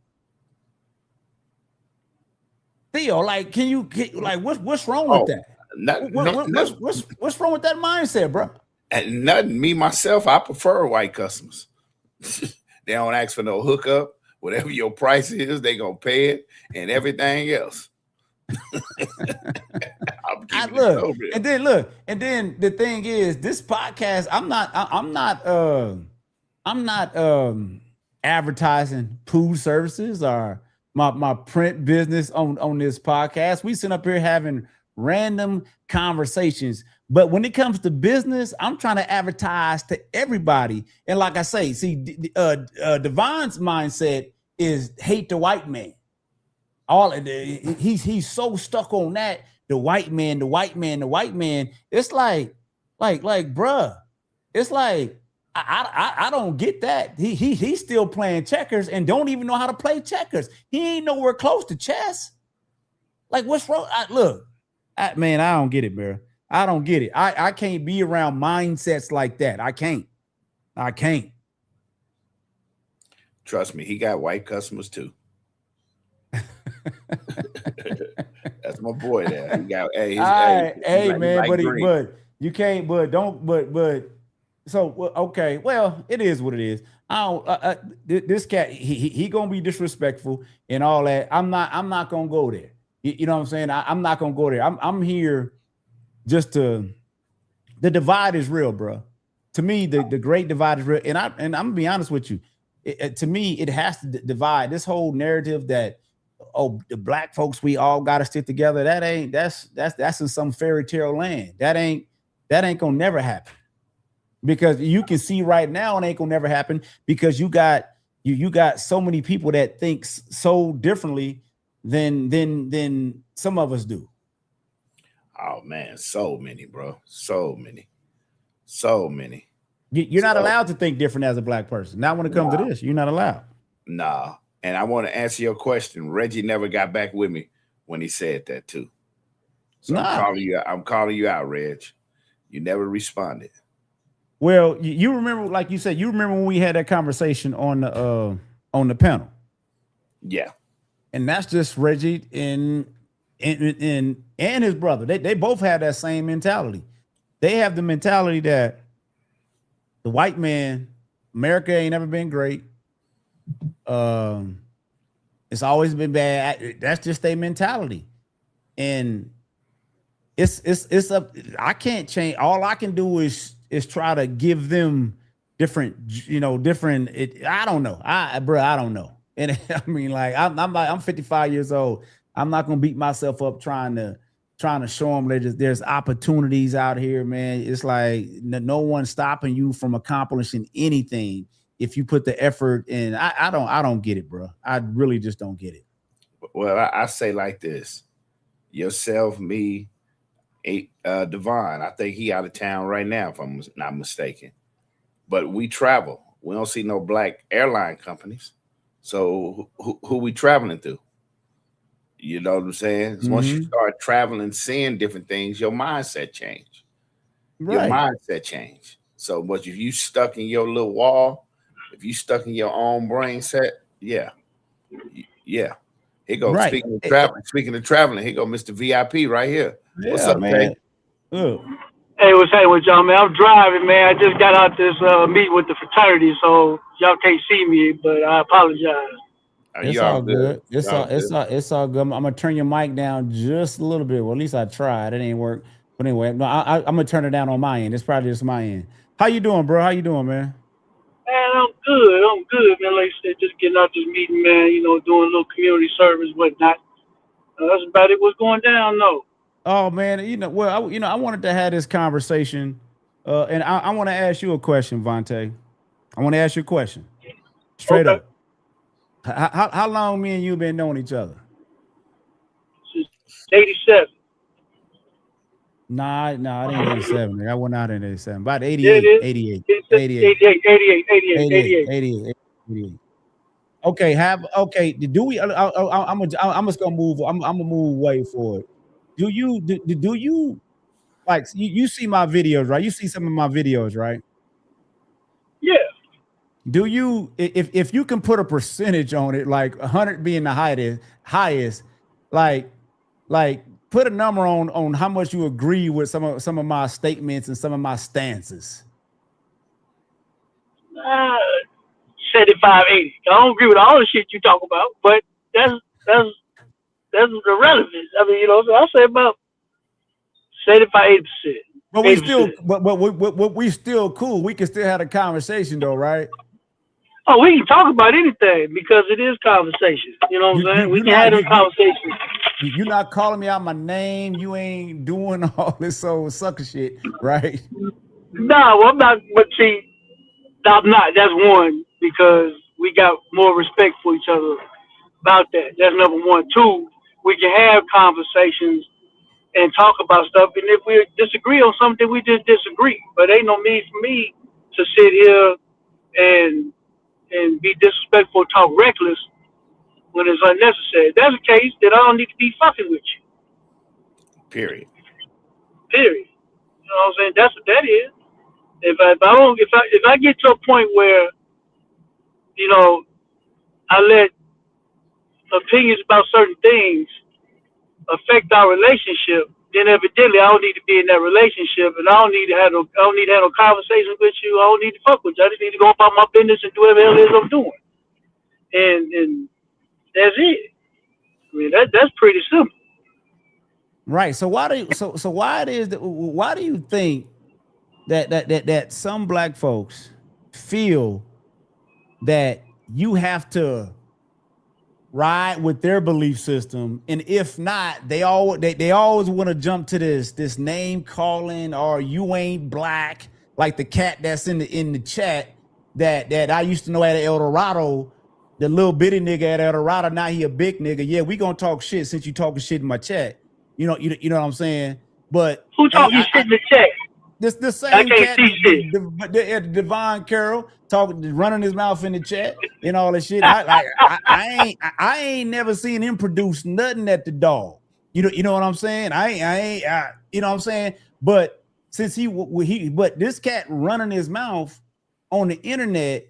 Theo, like, what's wrong with that? What's wrong with that mindset, bro? And nothing. Me myself, I prefer white customers. They don't ask for no hookup. Whatever your price is, they gonna pay it and everything else. And then the thing is, this podcast, I'm not advertising food services or my print business on this podcast. We sit up here having random conversations, but when it comes to business, I'm trying to advertise to everybody. And like I say, see, Devon's mindset is hate the white man. He's so stuck on that, the white man. It's like, bruh, it's like, I don't get that. He's still playing checkers and don't even know how to play checkers. He ain't nowhere close to chess. Like, what's wrong? I don't get it, bro. I don't get it. I can't be around mindsets like that. I can't. Trust me, he got white customers too. That's my boy there. He got, but you can't, but so okay, well, it is what it is. I don't. This cat, he gonna be disrespectful and all that. I'm not gonna go there. You know what I'm saying? I'm not gonna go there. I'm here just to. The divide is real, bro. To me, the great divide is real, and I'm gonna be honest with you. To me, it has to divide. This whole narrative that, oh, the black folks, we all got to stick together. That's in some fairy tale land. That ain't gonna never happen. Because you can see right now it ain't gonna never happen because you got so many people that think so differently than some of us do. Oh man, so many, bro. So many. You're not allowed to think different as a black person. Not when it comes to this. You're not allowed. Nah. And I want to answer your question. Reggie never got back with me when he said that too. So I'm calling you out, Reg. You never responded. Well, you remember, like you said, when we had that conversation on the panel. Yeah. And that's just Reggie and his brother. They both have that same mentality. They have the mentality that the white man, America ain't never been great. It's always been bad. That's just their mentality. And it's up. I can't change. All I can do is try to give them different. I don't know. I don't know. And I mean, like I'm 55 years old. I'm not gonna beat myself up trying to show them there's opportunities out here, man. It's like no one's stopping you from accomplishing anything if you put the effort in. I don't get it, bro. I really just don't get it. Well, I say like this: yourself, me, Devon. I think he out of town right now, if I'm not mistaken. But we travel. We don't see no black airline companies. So who we traveling through? You know what I'm saying? Mm-hmm. Once you start traveling, seeing different things, your mindset change. Right. Your mindset change. So, but if you stuck in your little wall, if you stuck in your own brain set, yeah. Here goes right. Speaking of traveling, here go Mr. VIP right here. Yeah, what's up, man? Hey, what's happening with y'all, man? I'm driving, man. I just got out this meeting with the fraternity, so y'all can't see me, but I apologize. It's You all all good. good. It's all good. I'm gonna turn your mic down just a little bit. Well, at least I tried. It ain't work. But anyway, no, I'm gonna turn it down on my end. It's probably just my end. How you doing, bro? How you doing, man? Man, I'm good. I'm good, man. Like I said, just getting out this meeting, man. You know, doing a little community service, whatnot. That's about it. What's going down, though? Oh man, I wanted to have this conversation, and I want to ask you a question, Vontae. I want to ask you a question, straight Okay. up. How long me and you been knowing each other? Since 87. Nah, it ain't 87. Nigga. I went out in 87. About Yeah, it 88, is. 88, It's 88, 88, 88, 88, 88, 88. 88, 88. Okay. Do we? I'm just gonna move. I'm gonna move way forward. Do you like you see my videos, right? You see some of my videos, right? Yeah. Do you if you can put a percentage on it, like 100 being the highest, like like put a number on how much you agree with some of my statements and some of my stances. Uh, 75, 80. I don't agree with all the shit you talk about, but that's that's that's irrelevant. I mean, you know, so I'll say about 75, 80%. But we still 80%. but we still cool. We can still have a conversation though, right? Oh, we can talk about anything because it is conversation. You know what I'm saying? We You can have not those conversations. you not calling me out my name. You ain't doing all this old sucker shit, right? No, well, I'm not. But see, I'm not. That's one because we got more respect for each other about that. That's number one. Two, we can have conversations and talk about stuff. And if we disagree on something, we just disagree. But ain't no need for me to sit here and be disrespectful, talk reckless when it's unnecessary. If that's the case, then I don't need to be fucking with you. Period. Period. You know what I'm saying? That's what that is. If I get to a point where you know I let opinions about certain things affect our relationship, then evidently I don't need to be in that relationship, and I don't need to have no conversations with you. I don't need to fuck with you. I just need to go about my business and do whatever the hell it is I'm doing, and that's it. I mean that's pretty simple. Right. So why do you think that some black folks feel that you have to ride with their belief system, and if not, they always want to jump to this name calling, or you ain't black, like the cat that's in the chat that I used to know at El Dorado, the little bitty nigga at El Dorado. Now he a big nigga. Yeah, we gonna talk shit since you talking shit in my chat. You know what I'm saying? But Who hey, talking shit in the chat? this I same can't cat, see shit. Devon Carroll, talking, running his mouth in the chat and all that shit. I ain't never seen him produce nothing at the dog. You know what I'm saying? You know what I'm saying? But since but this cat running his mouth on the internet,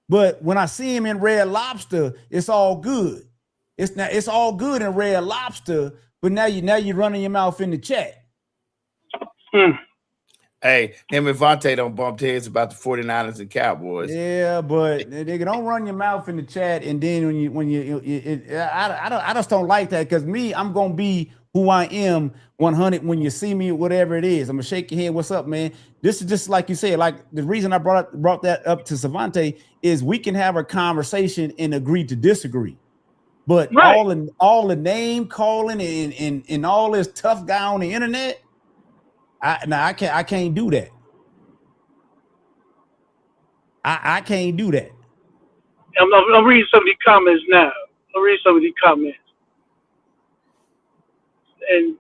but when I see him in Red Lobster, it's all good. It's all good in Red Lobster, but now you running your mouth in the chat. Hey, him and Vontae don't bump heads about the 49ers and Cowboys. Yeah, but they don't run your mouth in the chat, and then I just don't like that, because I'm gonna be who I am 100 when you see me, whatever it is. I'm gonna shake your head. What's up, man? This is just like you said. Like, the reason I brought that up to Savante is we can have a conversation and agree to disagree. But Right. all the name calling and all this tough guy on the internet, I can't do that. I can't do that. I'm reading some of these comments now. I'm reading some of these comments. And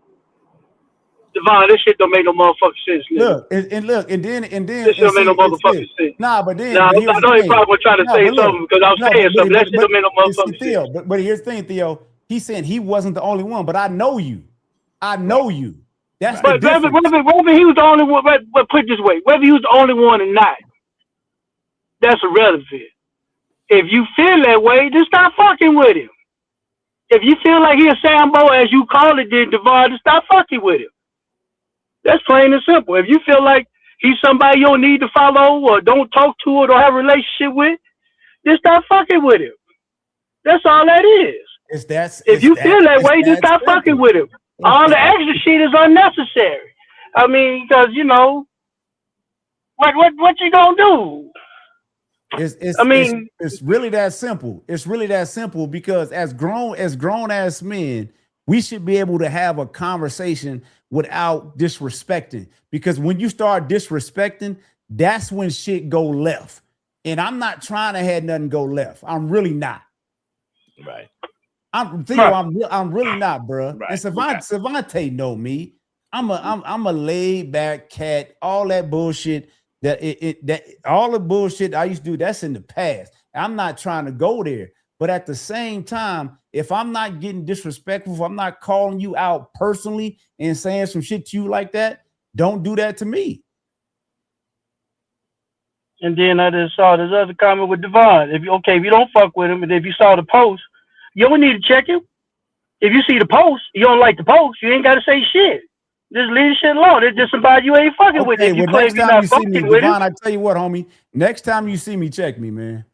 Devon, this shit don't make no motherfucking sense, nigga. Look, and then This shit don't make no motherfucking sense. Nah, but then Now, I here's the know he thing. probably trying to say something because I'm saying something. That shit don't make no motherfucking Theo, sense. but here's the thing, Theo. He's saying he wasn't the only one, but I know you. I know you. That's the difference. Whether he was the only one, but put it this way, whether he was the only one or not, that's irrelevant. If you feel that way, then stop fucking with him. If you feel like he a Sambo, as you call it, then Devon, then stop fucking with him. That's plain and simple. If you feel like he's somebody you don't need to follow or don't talk to or don't have a relationship with, just stop fucking with him. That's all that is. If you feel that it's way, just that stop fucking simple. with him. All the extra shit is unnecessary. I mean, because what you gonna do? I mean, It's really that simple. It's really that simple because as grown ass men, we should be able to have a conversation without disrespecting. Because when you start disrespecting, that's when shit go left. And I'm not trying to have nothing go left. I'm really not. Right. I'm Theo. I'm really not, bro. Right. And Savante know me. I'm a laid back cat. All that bullshit that all the bullshit I used to do, that's in the past. I'm not trying to go there. But at the same time, if I'm not getting disrespectful, if I'm not calling you out personally and saying some shit to you like that, don't do that to me. and then I just saw this other comment with Devon. If you don't fuck with him, and if you saw the post, you don't need to check him. If you see the post, you don't like the post, you ain't got to say shit. Just leave the shit alone. It's just somebody you ain't fucking with. If you claim next you're time not you see me, fucking with him, Devon, I tell you what, homie. Next time you see me, check me, man.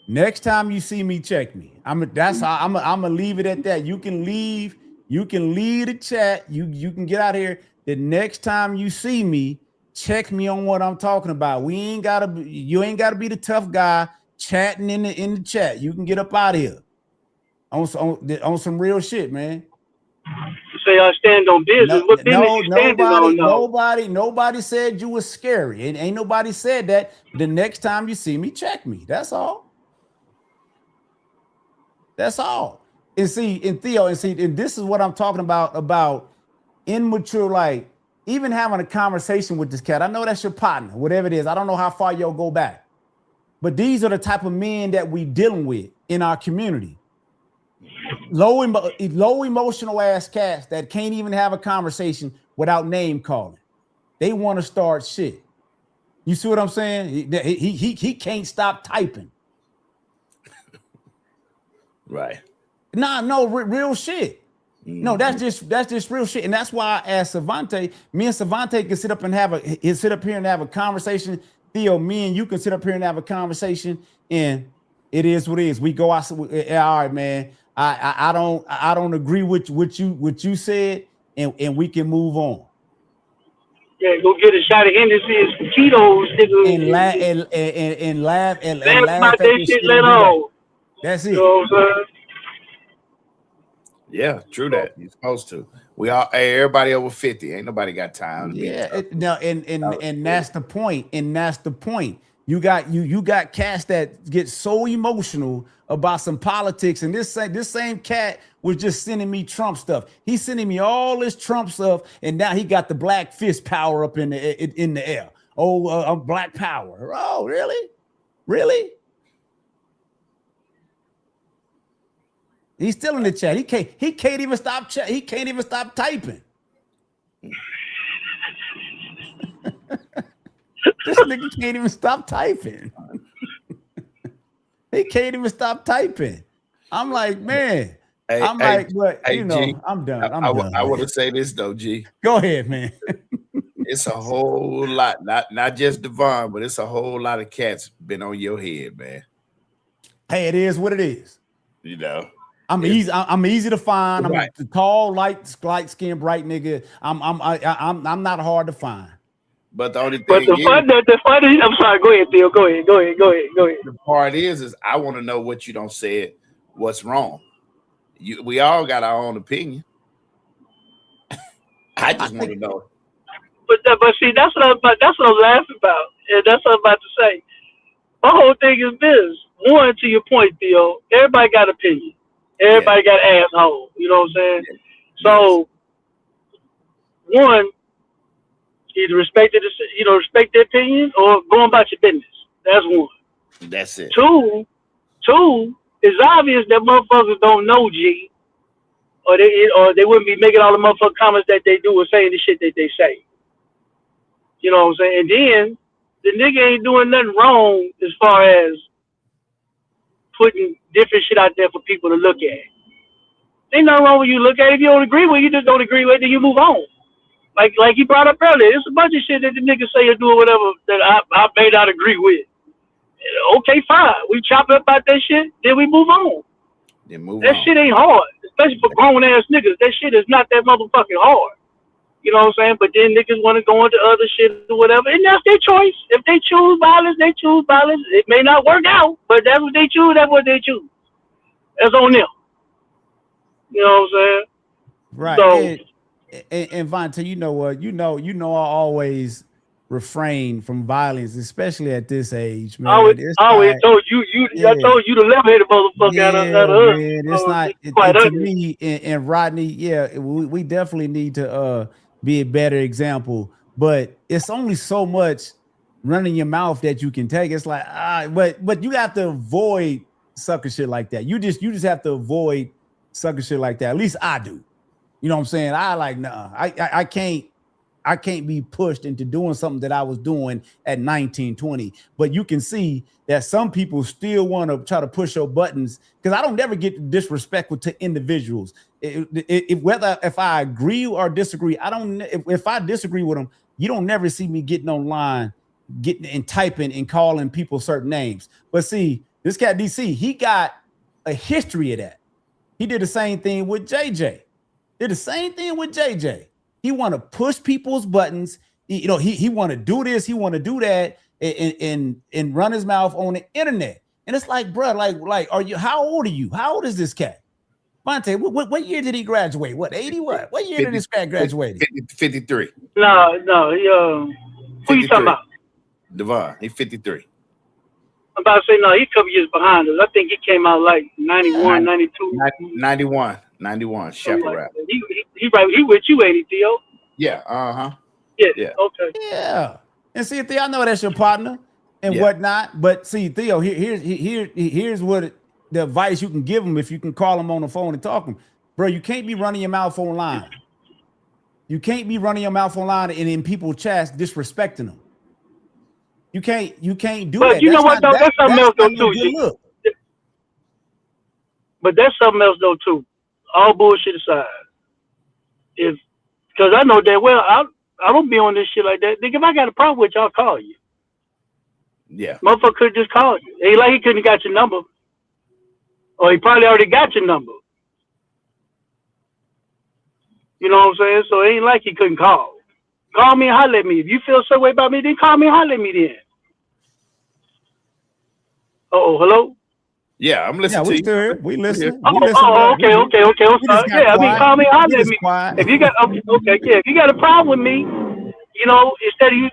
Next time you see me, check me. I'm gonna leave it at that. You can leave the chat. You can get out of here. The next time you see me, check me on what I'm talking about. You ain't gotta be the tough guy chatting in the chat. You can get up out of here on some real shit, man. you say I stand on business. What business you standing on? No. Nobody said you was scary. Ain't nobody said that. The next time you see me, check me. That's all. That's all. And see, and Theo, and this is what I'm talking about immature, like even having a conversation with this cat. I know that's your partner, whatever it is. I don't know how far y'all go back, but these are the type of men that we dealing with in our community. Low emotional ass cats that can't even have a conversation without name calling. They want to start shit. You see what I'm saying? He can't stop typing. Right. No, real shit. No, that's just real shit. And that's why I asked Savante, me and Savante can sit up here and have a conversation. Theo, me and you can sit up here and have a conversation, and it is what it is. We go out. All right, man. I don't agree with what you said, and we can move on. Yeah, go get a shot of Hennessy and some Cheetos, and laugh and laugh laugh about at that this shit shit. later on. That's it. You know what I'm saying? Yeah, true that. You're supposed to. Everybody over 50. Ain't nobody got time to be and that's the point. And that's the point. You got cats that get so emotional about some politics, and this same cat was just sending me Trump stuff. He's sending me all this Trump stuff, and now he got the black fist power up in the air. Oh, black power. Oh, really? Really? He's still in the chat. He can't even stop chat. He can't even stop typing. This nigga can't even stop typing. He can't even stop typing. I'm like, man. I'm G, I'm done. I want to say this though, G. Go ahead, man. It's a whole lot, not just Devon, but it's a whole lot of cats been on your head, man. Hey, it is what it is. You know. I'm easy to find. Right. I'm a tall, light skinned, bright nigga. I'm not hard to find. But the only thing the funny, I'm sorry, go ahead, Theo. Go ahead. The part is I want to know what you don't say. What's wrong? We all got our own opinion. I just want to know. But see, that's what I'm laughing about, and that's what I'm about to say. My whole thing is this. One, to your point, Theo, everybody got opinion. Everybody got asshole. You know what I'm saying? Yes. So, one, either respect their opinion or go about your business. That's one. That's it. Two, it's obvious that motherfuckers don't know G, or they wouldn't be making all the motherfucking comments that they do or saying the shit that they say. You know what I'm saying? And then the nigga ain't doing nothing wrong as far as putting different shit out there for people to look at. Ain't nothing wrong when you look at it. If you don't agree with it, you just don't agree with it, then you move on. Like he brought up earlier, it's a bunch of shit that the niggas say or do or whatever that I may not agree with. Okay, fine. We chop up about that shit, then we move on. Then move That on. shit ain't hard, especially for grown ass niggas. That shit is not that motherfucking hard. You know what I'm saying? But then niggas want to go into other shit or whatever, and that's their choice. If they choose violence, they choose violence. It may not work out, but that's what they choose. That's what they choose. That's on them. You know what I'm saying? Right. So, And Vontae, you know what? I always refrain from violence, especially at this age, man. I always told you, I told you the level-headed motherfucker out of us. Man, it's not quite to ugly. me and Rodney. Yeah, we definitely need to be a better example. But it's only so much running your mouth that you can take. It's like but you have to avoid sucker shit like that. You just have to avoid sucker shit like that. At least I do. You know what I'm saying? I can't be pushed into doing something that I was doing at 19, 20. But you can see that some people still want to try to push your buttons, because I don't never get disrespectful to individuals. Whether if I agree or disagree, if I disagree with them, you don't never see me getting online, getting and typing and calling people certain names. But see, this cat DC, he got a history of that. He did the same thing with JJ. He want to push people's buttons. He want to do this. He want to do that, and run his mouth on the internet. And it's like, bro, like, how old are you? How old is this cat? Vontae, what year did he graduate? What, 80? What year did this cat graduate? 53. No, who you talking about? Devon, he's 53. I'm about to say, no, he's a couple years behind us. I think he came out like 91, 92. 91, Shepherd. He with you, ain't he, Theo? Yeah, Yeah, okay. Yeah. And see, Theo, I know that's your partner and whatnot. But see, Theo, here's what the advice you can give him if you can call him on the phone and talk to him. Bro, you can't be running your mouth online. You can't be running your mouth online and in people's chats disrespecting them. You can't do that. But you know what, though? That's something else, though, too. But that's something else, though, too. All bullshit aside. Because I know that well, I don't be on this shit like that. Nigga, if I got a problem with you, I'll call you. Yeah. Motherfucker could just call you. Ain't like he couldn't have got your number. Or he probably already got your number. You know what I'm saying? So it ain't like he couldn't call. Call me and holler at me. If you feel some way about me, then call me and holler at me then. Hello? Yeah, I'm listening to you. Still here. We listen. Okay. I'm sorry. Yeah, I mean, call me and holler at me. If you got if you got a problem with me, instead of you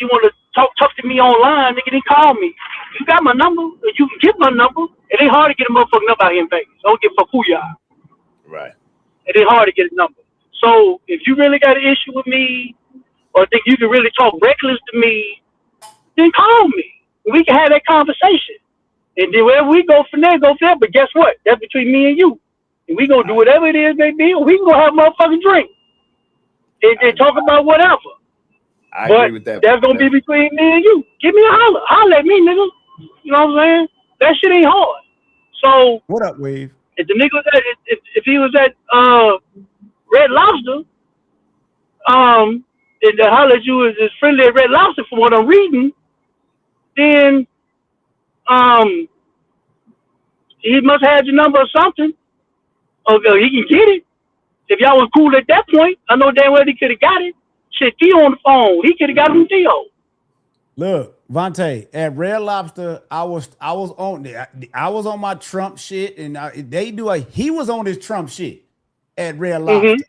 want to talk to me online, nigga, then call me. You got my number, you can get my number. It ain't hard to get a motherfucking number out here in Vegas. I don't give a fuck who you are. Right. It ain't hard to get a number. So if you really got an issue with me, or think you can really talk reckless to me, then call me. We can have that conversation. And then wherever we go from there, go from there. But guess what? That's between me and you. And we gonna do whatever it is, baby. Or we can go have a motherfucking drink. And talk about whatever. I agree with that. That's gonna be between me and you. Give me a holler. Holler at me, nigga. You know what I'm saying? That shit ain't hard. So what up, Wave? If the nigga was at if he was at Red Lobster, and the holler at you is friendly at Red Lobster from what I'm reading, then he must have had your number or something. Or he can get it. If y'all was cool at that point, I know damn well he could have got it. Shit, Theo on the phone. He could have got it from Theo. Look, Vontae, at Red Lobster, I was on my Trump shit, and he was on his Trump shit at Red Lobster. Mm-hmm.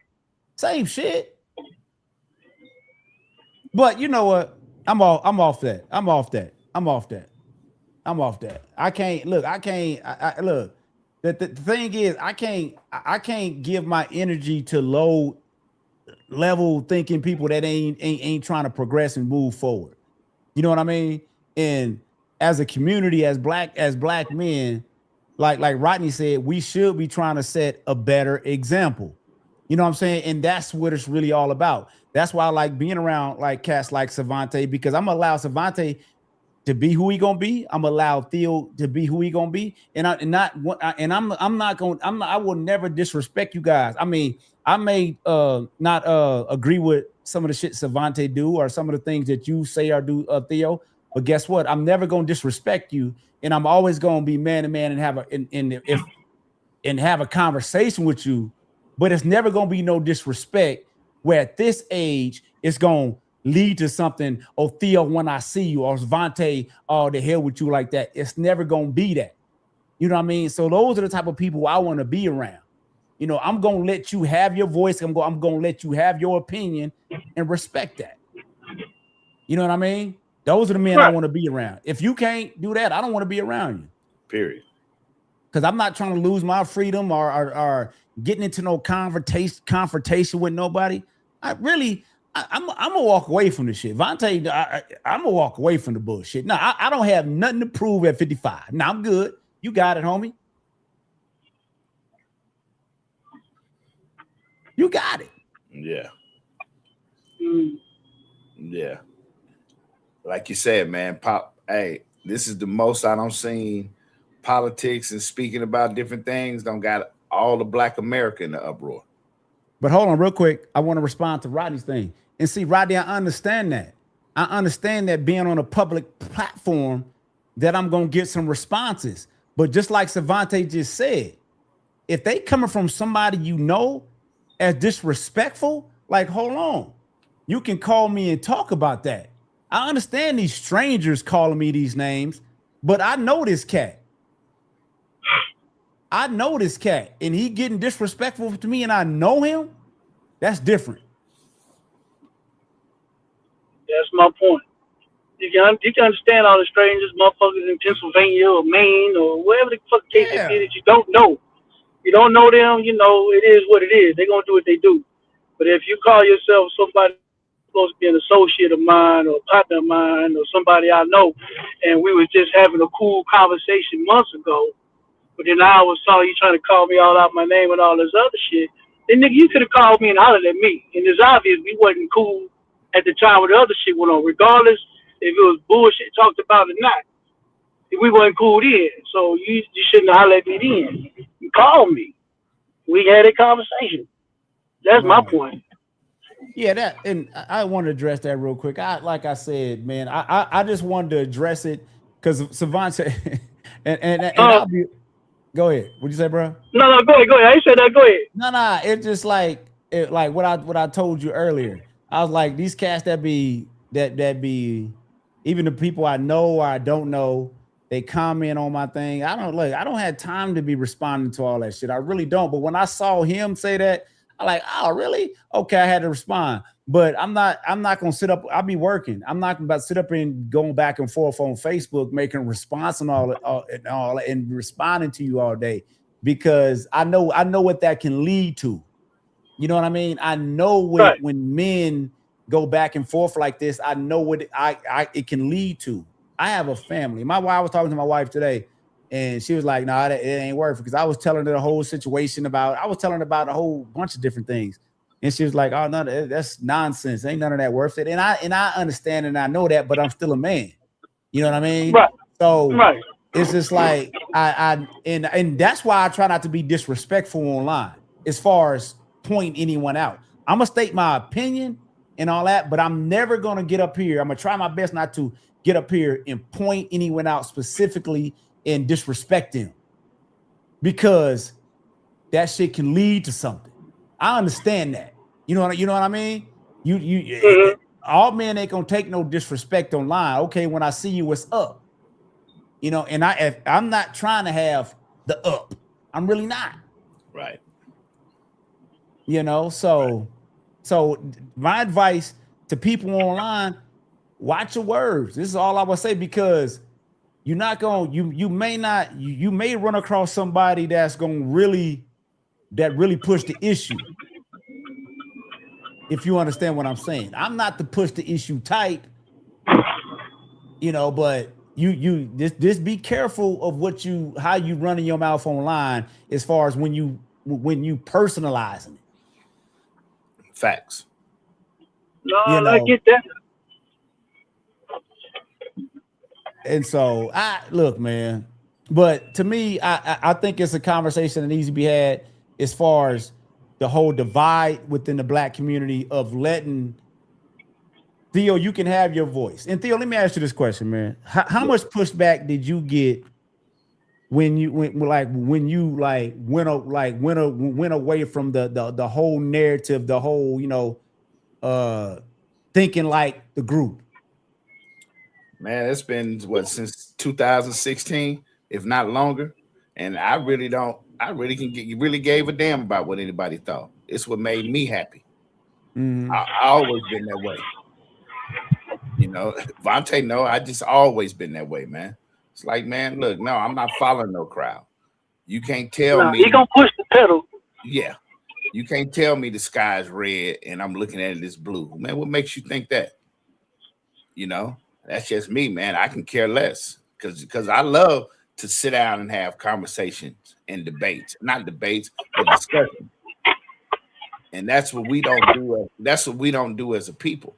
Same shit. But you know what? I'm off that. I can't look. Look. The thing is, I can't give my energy to low level thinking people that ain't trying to progress and move forward. You know what I mean? And as a community, as black men, like Rodney said, we should be trying to set a better example. You know what I'm saying? And that's what it's really all about. That's why I like being around like cats like Savante, because I'm gonna allow Savante to be who he gonna be. I'm gonna allow Theo to be who he gonna be, I will never disrespect you guys. I mean, I may not agree with some of the shit Savante do or some of the things that you say or do, Theo. But guess what? I'm never gonna disrespect you, and I'm always gonna be man to man and have a conversation with you. But it's never gonna be no disrespect. Where at this age, it's gonna lead to something. Oh, Theo, when I see you, or Savante, oh, the hell with you like that. It's never gonna be that. You know what I mean? So those are the type of people I want to be around. You know, I'm gonna let you have your voice. I'm gonna let you have your opinion and respect that. You know what I mean? Those are the men I want to be around. If you can't do that, I don't want to be around you. Period. Because I'm not trying to lose my freedom or getting into no confrontation with nobody. I'm gonna walk away from the shit. Vontae, I'm gonna walk away from the bullshit. No, I don't have nothing to prove at 55. No, I'm good. You got it, homie. You got it. Yeah. Yeah. Like you said, man, hey, this is the most I don't seen politics and speaking about different things. Don't got all the Black America in the uproar. But hold on real quick. I want to respond to Rodney's thing. And see, Rodney, I understand that. I understand that being on a public platform that I'm going to get some responses. But just like Savante just said, if they coming from somebody you know as disrespectful, like, hold on. You can call me and talk about that. I understand these strangers calling me these names, but I know this cat. And he getting disrespectful to me and I know him. That's different. That's my point. You can understand all the strangers, motherfuckers in Pennsylvania or Maine or wherever the fuck case it is that you don't know. You don't know them, you know, it is what it is. They're going to do what they do. But if you call yourself somebody supposed to be an associate of mine or a partner of mine or somebody I know, and we was just having a cool conversation months ago, but then I saw you trying to call me all out my name and all this other shit, then nigga, you could have called me and hollered at me. And it's obvious we wasn't cool at the time when the other shit went on, regardless if it was bullshit talked about or not. We wasn't cool then, so you shouldn't have hollered at me then. You called me. We had a conversation. That's my point. Yeah, that, and I want to address that real quick. Like I said, man, I just wanted to address it because Savant said, and I'll be. Go ahead. What'd you say, bro? No, go ahead. I said that. Go ahead. No. It's just like what I told you earlier. I was like, these cats that be even the people I know or I don't know, they comment on my thing. I don't have time to be responding to all that shit. I really don't. But when I saw him say that, I'm like, oh, really? Okay, I had to respond. But I'm not gonna sit up. I'll be working. I'm not about to sit up and going back and forth on Facebook, making a response and all and responding to you all day because I know what that can lead to. You know what I mean? I know when men go back and forth like this, I know what it can lead to. I have a family. I was talking to my wife today, and she was like, "No, it ain't worth it." Because I was telling her the whole situation I was telling her about a whole bunch of different things. And she was like, "Oh, no, that's nonsense. Ain't none of that worth it." And I understand and I know that, but I'm still a man. You know what I mean? Right. So it's just like and that's why I try not to be disrespectful online as far as point anyone out. I'm gonna state my opinion and all that, but I'm never gonna get up here. I'm gonna try my best not to get up here and point anyone out specifically and disrespect them because that shit can lead to something. I understand that. You know what I mean? You all men ain't gonna take no disrespect online. Okay, when I see you, what's up? You know, and I'm not trying to have the up. I'm really not. Right. You know, so my advice to people online, watch your words. This is all I would say because you're not going, you may run across somebody that's going to really push the issue. If you understand what I'm saying, I'm not to push the issue type, you know, but you just be careful of how you running your mouth online as far as when you personalizing it. Facts. No, I get that. And so look, man, but to me, I think it's a conversation that needs to be had as far as the whole divide within the Black community of letting Theo, you can have your voice. And Theo, let me ask you this question, man. How much pushback did you get when you went went away from the whole narrative, the whole, thinking like the group? Man, it's been what, since 2016, if not longer. And I really don't. I really really gave a damn about what anybody thought. It's what made me happy. Mhm. I always been that way. Vontae, no, I just always been that way, man. It's like, man, look, no, I'm not following no crowd. You can't tell Nah, me, he gonna push the pedal. yeah, you can't tell me the sky's red and I'm looking at it as blue. Man, what makes you think that? That's just me, man. I can care less because I love to sit down and have conversations and debates, not debates, but discussions. And that's what we don't do. That's what we don't do as a people.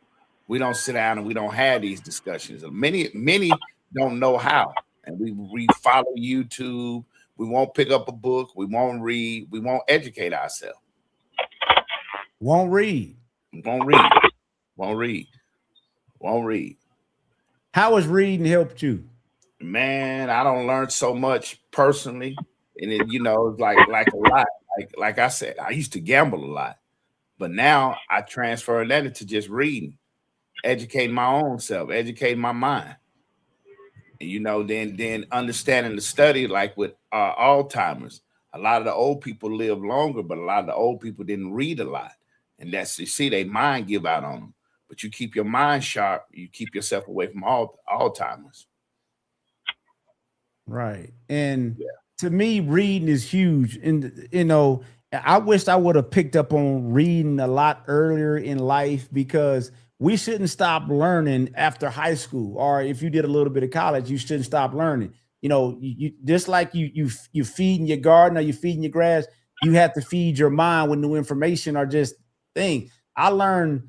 We don't sit down and we don't have these discussions. Many don't know how. And we follow YouTube. We won't pick up a book. We won't read. We won't educate ourselves. Won't read. Won't read. Won't read. Won't read. How has reading helped you? Man, I don't learn so much personally. And it, it's like a lot. Like I said, I used to gamble a lot. But now I transfer that into just reading, educating my own self, educating my mind. And, then understanding the study, like with Alzheimer's. A lot of the old people live longer, but a lot of the old people didn't read a lot. And that's, you see, they mind give out on them. But you keep your mind sharp, you keep yourself away from Alzheimer's. Right. And to me, reading is huge. And, I wished I would have picked up on reading a lot earlier in life, because we shouldn't stop learning after high school, or if you did a little bit of college, you shouldn't stop learning. You just like you feeding your garden or you feeding your grass, you have to feed your mind with new information or just things. I learned,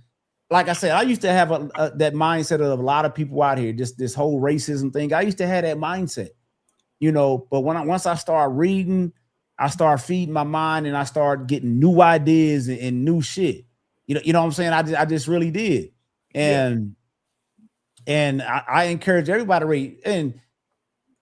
like I said, I used to have that mindset of a lot of people out here, just this whole racism thing. I used to have that mindset, but once I start reading, I start feeding my mind and I start getting new ideas and new shit. You know what I'm saying? I just really did. And I encourage everybody to read. And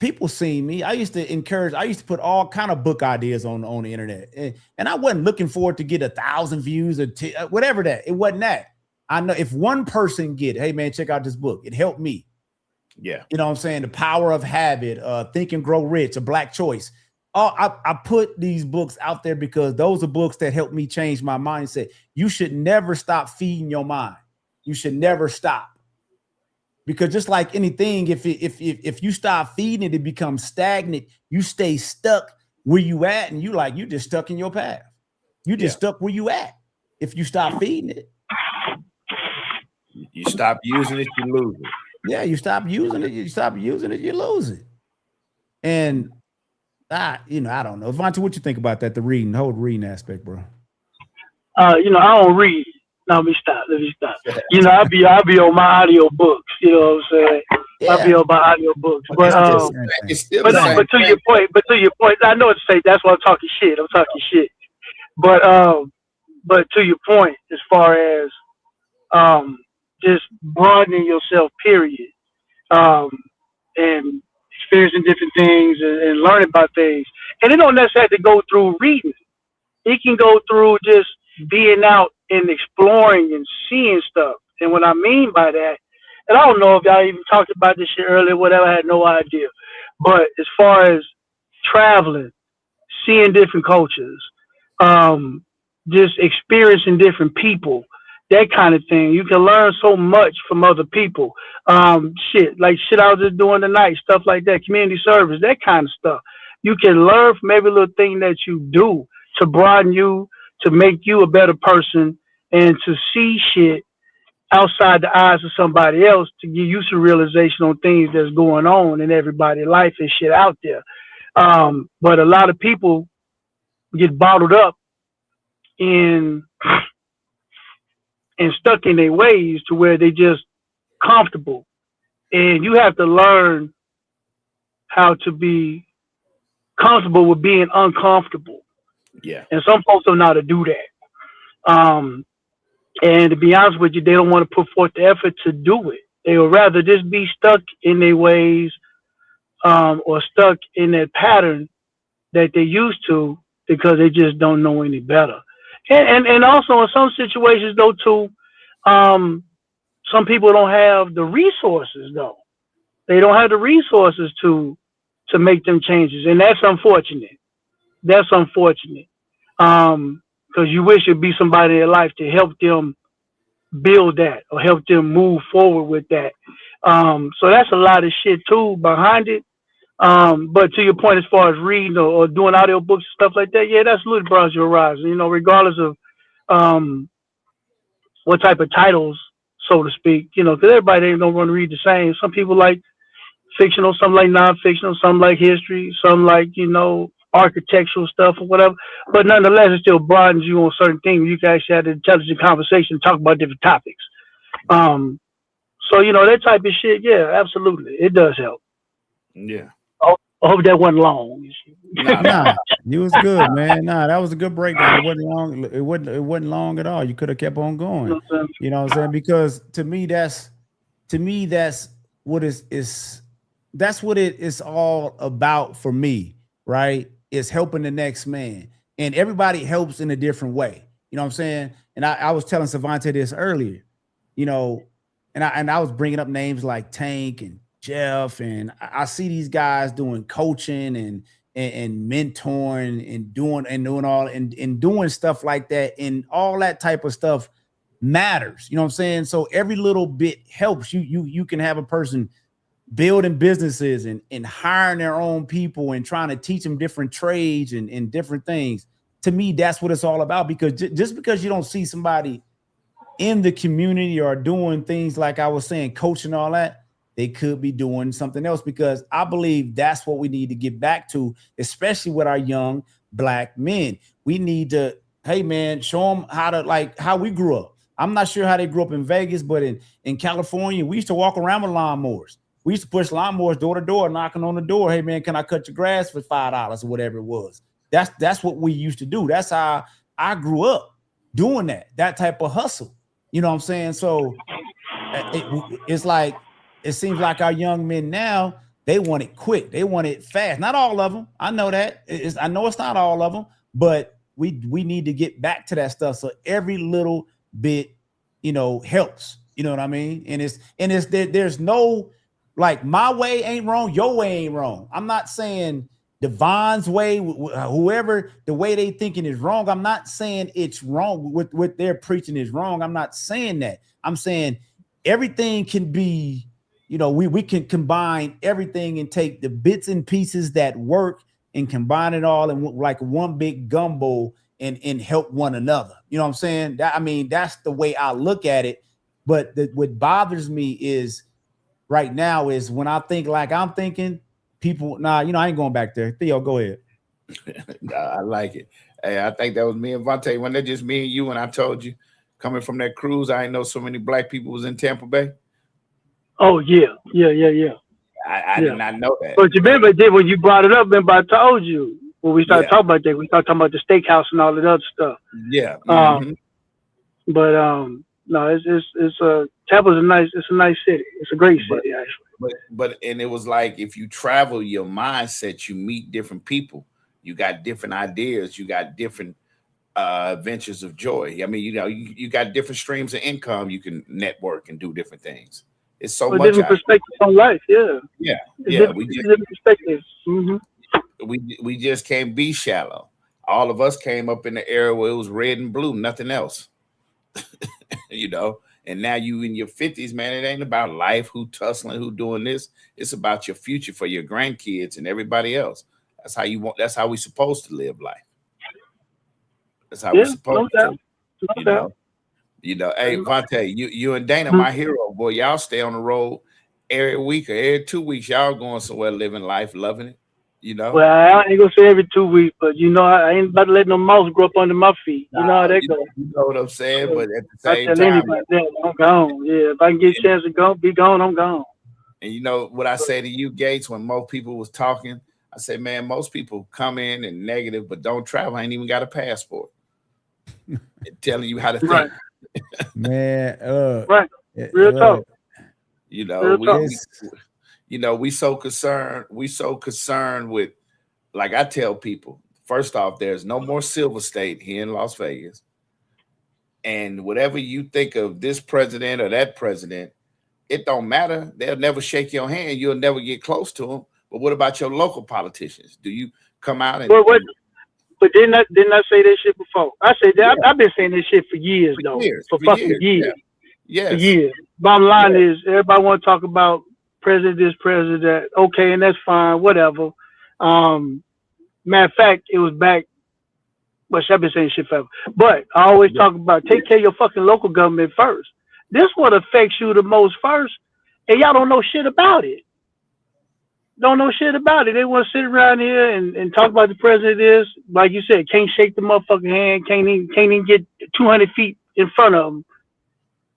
people see me. I used to put all kind of book ideas on the internet. And I wasn't looking for it to get 1,000 views or whatever that. It wasn't that. I know if one person get, hey man, check out this book, it helped me. Yeah. You know what I'm saying? The Power of Habit, Think and Grow Rich, A Black Choice. I put these books out there because those are books that helped me change my mindset. You should never stop feeding your mind. You should never stop. Because just like anything, if you stop feeding it, it becomes stagnant. You stay stuck where you at, and you just stuck in your path. You just stuck where you at. If you stop feeding it. You stop using it, you lose it. Yeah, you stop using it, you lose it. And I don't know. Vontae, what you think about that? The whole reading aspect, bro. I don't read. No, let me stop. I'll be on my audio books. You know what I'm saying? Yeah. I'll be on my audio books. But it's still but to your point, I know what to say. That's why I'm talking shit. But to your point, as far as just broadening yourself, period, and experiencing different things and learning about things, and it don't necessarily have to go through reading. It can go through just being out and exploring and seeing stuff. And what I mean by that, and I don't know if y'all even talked about this shit earlier, whatever, I had no idea. But as far as traveling, seeing different cultures, just experiencing different people, that kind of thing. You can learn so much from other people. Shit I was just doing tonight, stuff like that, community service, that kind of stuff. You can learn from every little thing that you do to broaden you, to make you a better person, and to see shit outside the eyes of somebody else, to give you some realization on things that's going on in everybody's life and shit out there. But a lot of people get bottled up in and stuck in their ways to where they just comfortable. And you have to learn how to be comfortable with being uncomfortable. Yeah. And some folks don't know how to do that. And to be honest with you, they don't want to put forth the effort to do it. They would rather just be stuck in their ways, or stuck in that pattern that they used to, because they just don't know any better. And also in some situations though too, some people don't have the resources though. They don't have the resources to make them changes, and that's unfortunate. That's unfortunate. Because you wish it'd be somebody in their life to help them build that or help them move forward with that. So that's a lot of shit too behind it. But to your point, as far as reading or doing audiobooks and stuff like that, yeah, that's absolutely broadens your horizon. You know, regardless of what type of titles, so to speak. You know, because everybody ain't gonna want to read the same. Some people like fictional, some like non-fictional, some like history, some like, you know, architectural stuff or whatever. But nonetheless, it still broadens you on certain things. You can actually have an intelligent conversation and talk about different topics. So, you know, that type of shit, yeah, absolutely. It does help. Yeah. I hope that wasn't long. Nah, you was good, man. Nah, that was a good breakdown. It wasn't long. It wasn't long at all. You could have kept on going. You know what I'm saying? Because to me, that's what that's what it is all about for me, right? Is helping the next man. And everybody helps in a different way. You know what I'm saying? And I was telling Savante this earlier, you know, and I was bringing up names like Tank and Jeff, and I see these guys doing coaching and mentoring and doing all and doing stuff like that, and all that type of stuff matters. You know what I'm saying? So every little bit helps. You can have a person building businesses and hiring their own people and trying to teach them different trades and different things. To me, that's what it's all about. Because just because you don't see somebody in the community or doing things like I was saying, coaching, all that, they could be doing something else. Because I believe that's what we need to get back to, especially with our young Black men. We need to, hey man, show them how we grew up. I'm not sure how they grew up in Vegas, but in California, we used to walk around with lawnmowers. We used to push lawnmowers door to door, knocking on the door. Hey man, can I cut your grass for $5 or whatever it was? That's what we used to do. That's how I grew up, doing that type of hustle. You know what I'm saying? So it's like, it seems like our young men now, they want it quick. They want it fast. Not all of them. I know that. I know it's not all of them, but we need to get back to that stuff. So every little bit, you know, helps. You know what I mean? And there's no, like, my way ain't wrong, your way ain't wrong. I'm not saying Devon's way, whoever, the way they thinking is wrong. I'm not saying it's wrong. What they're preaching is wrong. I'm not saying that. I'm saying everything can be, you know, we can combine everything and take the bits and pieces that work and combine it all in like one big gumbo and help one another. You know what I'm saying? That's the way I look at it. But what bothers me is right now is when I think like I'm thinking, people, I ain't going back there. Theo, go ahead. I like it. Hey, I think that was me and Vontae. When that just me and you, and I told you, coming from that cruise, I didn't know so many Black people was in Tampa Bay. Oh yeah. I did not know that. But you remember, when you brought it up, remember I told you when we started talking about that, we started talking about the steakhouse and all that other stuff. Yeah. But no, it's Tampa's a nice city. It's a great city actually. But and it was like, if you travel your mindset, you meet different people, you got different ideas, you got different ventures of joy. I mean, you know, you got different streams of income. You can network and do different things. It's so much different perspectives on life. Yeah. Different perspectives. We just can't be shallow. All of us came up in the era where it was red and blue, nothing else. You know, and now you in your 50s, man. It ain't about life, who tussling, who doing this. It's about your future for your grandkids and everybody else. That's how we supposed to live life. That's how we're supposed to. You know, hey, Vontae, you and Dana, my hero, boy, y'all stay on the road every week or every 2 weeks. Y'all going somewhere, living life, loving it. You know. Well, I ain't gonna say every 2 weeks, but you know, I ain't about to let no mouse grow up under my feet. You know how that goes. You know what I'm saying? But at the same time, I'm gone. Yeah, if I can get a chance to be gone, I'm gone. And you know what I say to you, Gates, when most people was talking, I say, man, most people come in and negative, but don't travel. I ain't even got a passport. Telling you how to think. Man, Right. Real talk. You know, Real talk. we so concerned. We so concerned with, like I tell people, first off, there's no more Silver State here in Las Vegas. And whatever you think of this president or that president, it don't matter. They'll never shake your hand. You'll never get close to them. But what about your local politicians? Do you come out and? But didn't I say that shit before? I said that. I've been saying this shit for years, though. For fucking years. Yes. For years. Bottom line is, everybody want to talk about president, this president, that. Okay, and that's fine. Whatever. Matter of fact, it was back. Well, I've been saying shit forever. But I always talk about take care of your fucking local government first. This what affects you the most first, and y'all don't know shit about it. Don't know shit about it. They want to sit around here and talk about the president is, like you said, can't shake the motherfucking hand, can't even get 200 feet in front of him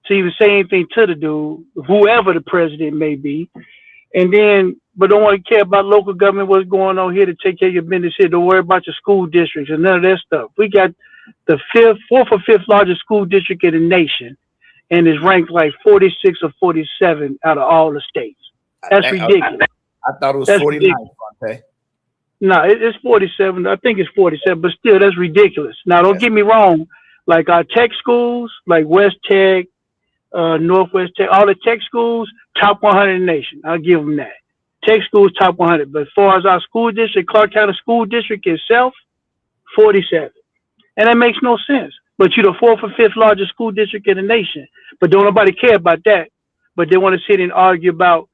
to even say anything to the dude, whoever the president may be. And then, but don't want to care about local government, what's going on here to take care of your business here. Don't worry about your school districts and none of that stuff. We got the fourth or fifth largest school district in the nation, and is ranked like 46 or 47 out of all the states. That's ridiculous. I thought it was 49. No, it's 47. I think it's 47, but still, that's ridiculous. Now, don't get me wrong. Like our tech schools, like West Tech, Northwest Tech, all the tech schools, top 100 in the nation. I'll give them that. Tech schools, top 100. But as far as our school district, Clark County School District itself, 47. And that makes no sense. But you're the fourth or fifth largest school district in the nation. But don't nobody care about that. But they want to sit and argue about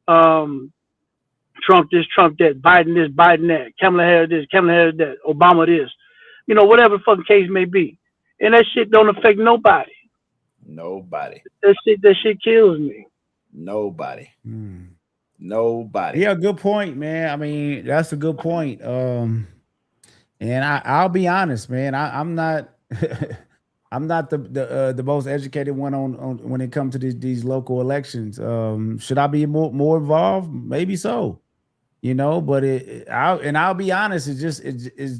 Trump this, Trump that, Biden this, Biden that, Kamala Harris this, Kamala Harris that, Obama this. You know, whatever fucking case may be. And that shit don't affect nobody. Nobody. That shit kills me. Nobody. Nobody. Yeah, good point, man. I mean, that's a good point. And I'll be honest, man. I'm not I'm not the most educated one on when it comes to these local elections. Should I be more involved? Maybe so. You know, but I'll be honest, it's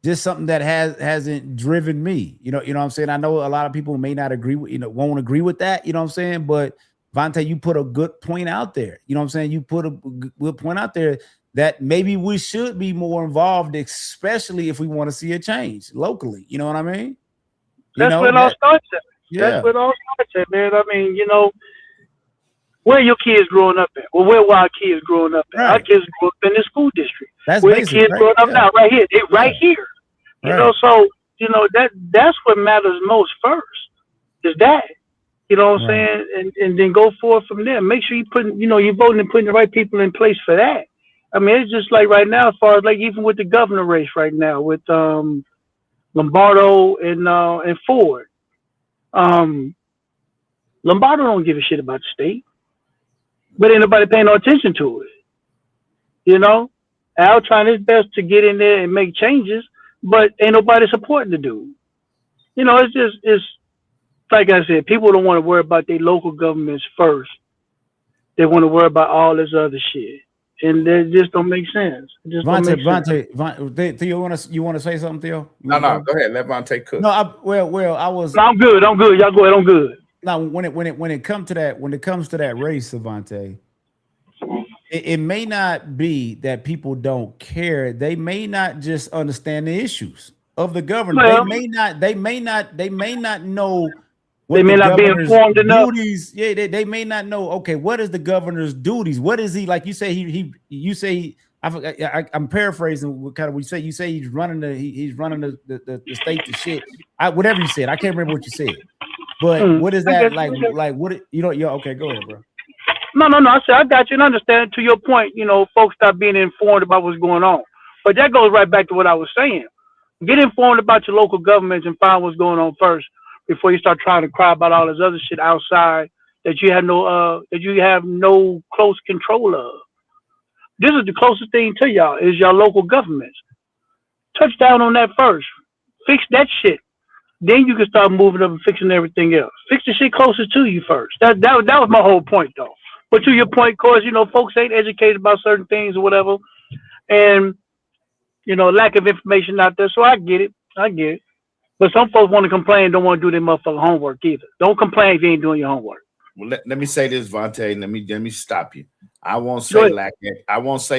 just something that hasn't driven me. You know what I'm saying? I know a lot of people may not agree with, won't agree with that, you know what I'm saying? But Vontae, you put a good point out there. You know what I'm saying? You put a good point out there that maybe we should be more involved, especially if we want to see a change locally. You know what I mean? That's where it all starts at. Yeah. That's where it all starts at, man. I mean, where are your kids growing up at? Well, where were our kids growing up at? Right. Our kids grew up in the school district. That's where the kids growing up now, right here. They right here. You know, so that's what matters most first. Is that. You know what I'm saying? And then go forward from there. Make sure you you're voting and putting the right people in place for that. I mean, it's just like right now, as far as like even with the governor race right now with Lombardo and Ford. Lombardo don't give a shit about the state, but ain't nobody paying no attention to it. You know, Al trying his best to get in there and make changes, but ain't nobody supporting the dude. You know, it's like I said, people don't want to worry about their local governments first. They want to worry about all this other shit. And that just don't make sense. Vontae, Theo, you want to say something, Theo? No, go ahead. Let Vontae cook. No, I was. No, I'm good. Y'all go ahead. I'm good. Now, when it comes to that race, Vontae, it may not be that people don't care. They may not just understand the issues of the governor. Well, they may not know. They may not be informed enough. Yeah, they may not know. Okay, what is the governor's duties? What is he like? You say I'm paraphrasing what kind of we say. You say he's running the state to shit. Whatever you said, I can't remember what you said. But what is that like? Like what? Okay, go ahead, bro. No. I said I got you and understand. To your point, folks stop being informed about what's going on. But that goes right back to what I was saying. Get informed about your local governments and find what's going on first, before you start trying to cry about all this other shit outside that you have no close control of. This is the closest thing to y'all is your local governments. Touch down on that first. Fix that shit. Then you can start moving up and fixing everything else. Fix the shit closest to you first. That was my whole point though. But to your point, of course, folks ain't educated about certain things or whatever. And, lack of information out there. So I get it. But some folks want to complain, don't want to do their motherfucking homework either. Don't complain if you ain't doing your homework. Well, let me say this, Vontae. Let me stop you. I won't Go say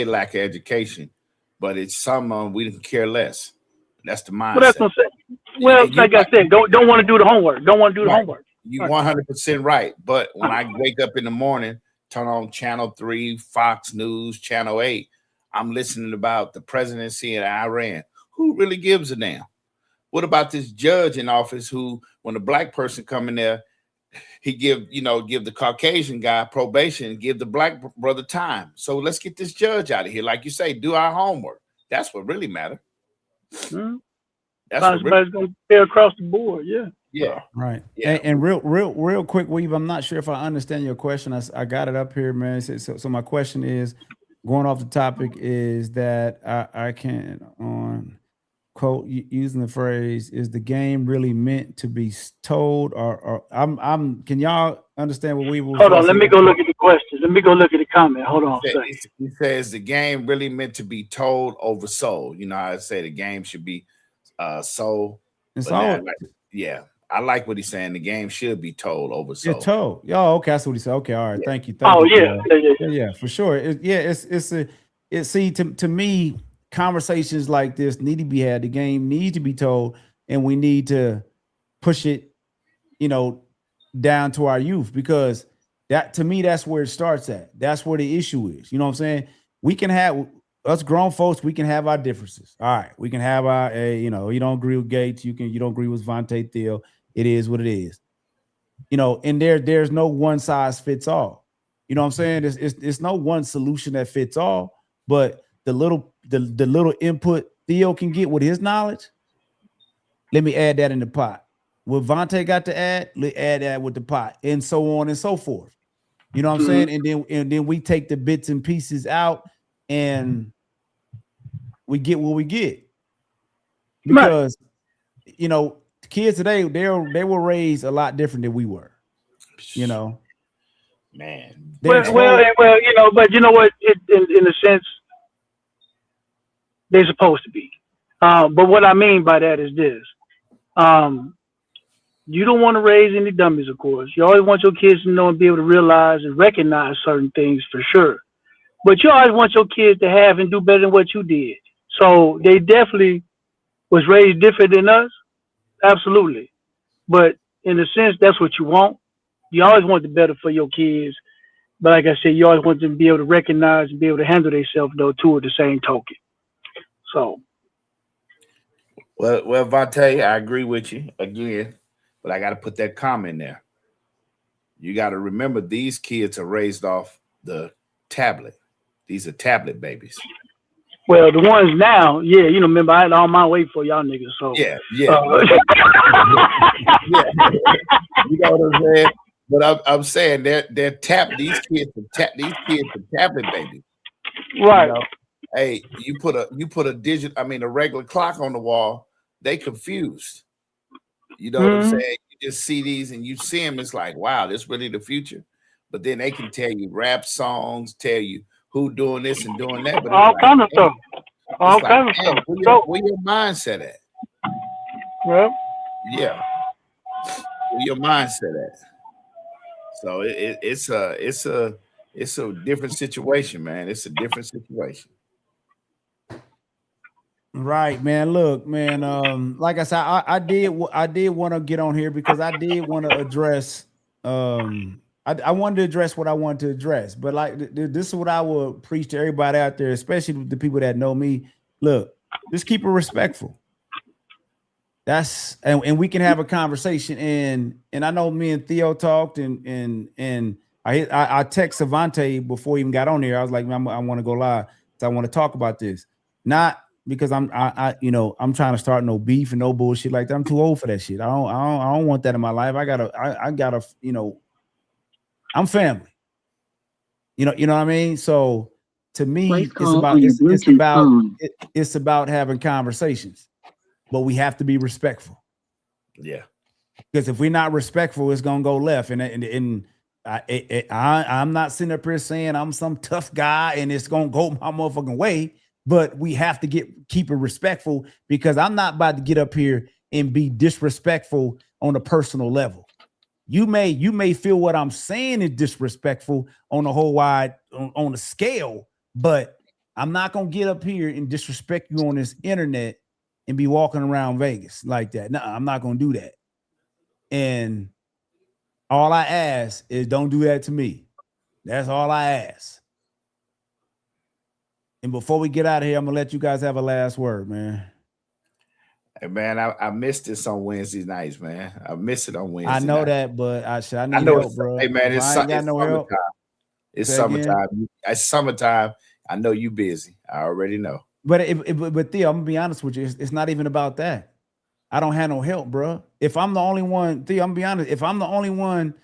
ahead. lack of education, but it's some we didn't care less. That's the Well, that's mindset. what I'm saying. Well, You're like I right. said, don't want to do the homework. Don't want to do the Right. homework. You Right. 100% right. But when I wake up in the morning, turn on Channel 3, Fox News, Channel 8, I'm listening about the presidency in Iran. Who really gives a damn? What about this judge in office who, when a black person come in there, he give the Caucasian guy probation, give the black brother time. So let's get this judge out of here. Like you say, do our homework. That's what really matters. Mm-hmm. That's what really, Everybody's gonna pay across the board. Yeah. yeah. Right. Yeah. And real quick, Weave, I'm not sure if I understand your question. I got it up here, man. So my question is, going off the topic, is that I can't on quote using the phrase, is the game really meant to be told, or I'm can y'all understand what Weave was Hold trying on. to Let say? me go look at the questions. Let me go look at the comment. Hold on a second. He says the game really meant to be told over sold. You know, I say the game should be sold. It's But now, all yeah, I like what he's saying. The game should be told over you're sold. told. Oh, okay, that's what he said. Okay, all right. Yeah. Thank you. Oh you. yeah. Yeah, for sure. See, to me, conversations like this need to be had. The game needs to be told, and we need to push it, down to our youth, because that, to me, that's where it starts at. That's where the issue is. You know what I'm saying? We can have us grown folks. We can have our differences. All right, we can have our, you don't agree with Gates. You don't agree with Vontae Thiel. It is what it is. And there's no one size fits all. You know what I'm saying? It's no one solution that fits all, but the little input Theo can get with his knowledge, let me add that in the pot. What Vontae got to add, let add that with the pot, and so on and so forth. You know what I'm saying? And then we take the bits and pieces out, and we get what we get. Because kids today, they were raised a lot different than we were. Man. Well, but you know what? In a sense, they're supposed to be. But what I mean by that is this: you don't want to raise any dummies, of course. You always want your kids to know and be able to realize and recognize certain things for sure. But you always want your kids to have and do better than what you did. So they definitely was raised different than us, absolutely. But in a sense, that's what you want. You always want the better for your kids. But like I said, you always want them to be able to recognize and be able to handle themselves, though, too, at the same token. So. Well, Vontae, I agree with you again, but I got to put that comment there. You got to remember, these kids are raised off the tablet. These are tablet babies. Well, the ones now, yeah, remember I had all my way for y'all niggas. So yeah. Yeah. You know what I'm saying? But I'm saying they're these kids are tablet babies. Right. Hey, you put a regular clock on the wall, they confused. You know what I'm saying? You just see these and you see them, it's like, wow, this really the future. But then they can tell you rap songs, tell you who doing this and doing that. But all kind of stuff. All kind of stuff. Where your mindset at? Well, yeah. Where your mindset at? So it's a different situation, man. It's a different situation. Right, man. Look, man. Like I said, I did want to get on here because I did want to address. I wanted to address what I wanted to address, but like this is what I would preach to everybody out there, especially the people that know me. Look, just keep it respectful. And we can have a conversation. And I know me and Theo talked, and I text Savante before he even got on here. I was like, man, I want to go live. So I want to talk about this. Not because I'm trying to start no beef and no bullshit like that. I'm too old for that shit. I don't want that in my life. I gotta, I'm family. You know what I mean? So to me, it's about having conversations, but we have to be respectful. Yeah. Because if we're not respectful, it's gonna go left. And I'm not sitting up here saying I'm some tough guy and it's gonna go my motherfucking way. But we have to keep it respectful, because I'm not about to get up here and be disrespectful on a personal level. You may feel what I'm saying is disrespectful on the whole wide on the scale, but I'm not gonna get up here and disrespect you on this internet and be walking around Vegas like that. No, I'm not gonna do that. And all I ask is don't do that to me. That's all I ask. And before we get out of here, I'm gonna let you guys have a last word, man. Hey, man, I missed this on Wednesday nights, man. I miss it on Wednesday. I know night. that, but I need know help, bro. Hey, man, if I ain't got no help. It's summertime. It's summertime. I know you busy. I already know. But Theo, I'm gonna be honest with you. It's not even about that. I don't have no help, bro. If I'm the only one, Theo, I'm gonna be honest. If I'm the only one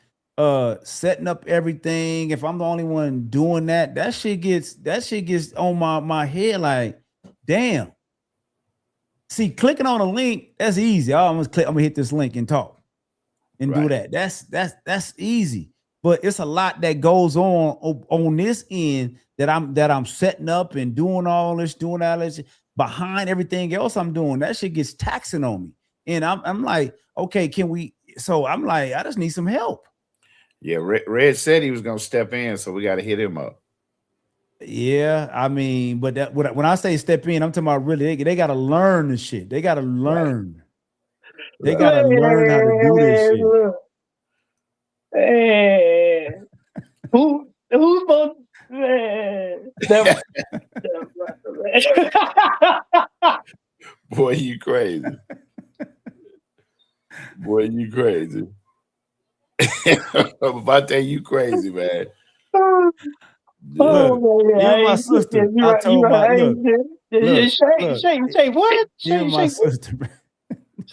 setting up everything, if I'm the only one doing that shit gets on my head like, damn. See, clicking on a link, that's easy. I'm gonna hit this link and talk and do that. That's easy. But it's a lot that goes on this end that I'm setting up and doing all this behind everything else I'm doing. That shit gets taxing on me. And I'm like, okay, can we? So I'm like, I just need some help. Yeah, Red said he was gonna step in, so we got to hit him up. Yeah, I mean, but that when I say step in, I'm talking about really they got to learn the shit. They got to learn. They got to learn how to do this shit. Hey, who's supposed? Man, Boy, you crazy. Boy, you crazy. Vante, you crazy, man. Look, even my sister. I told my look. Say what? Even my sister, man.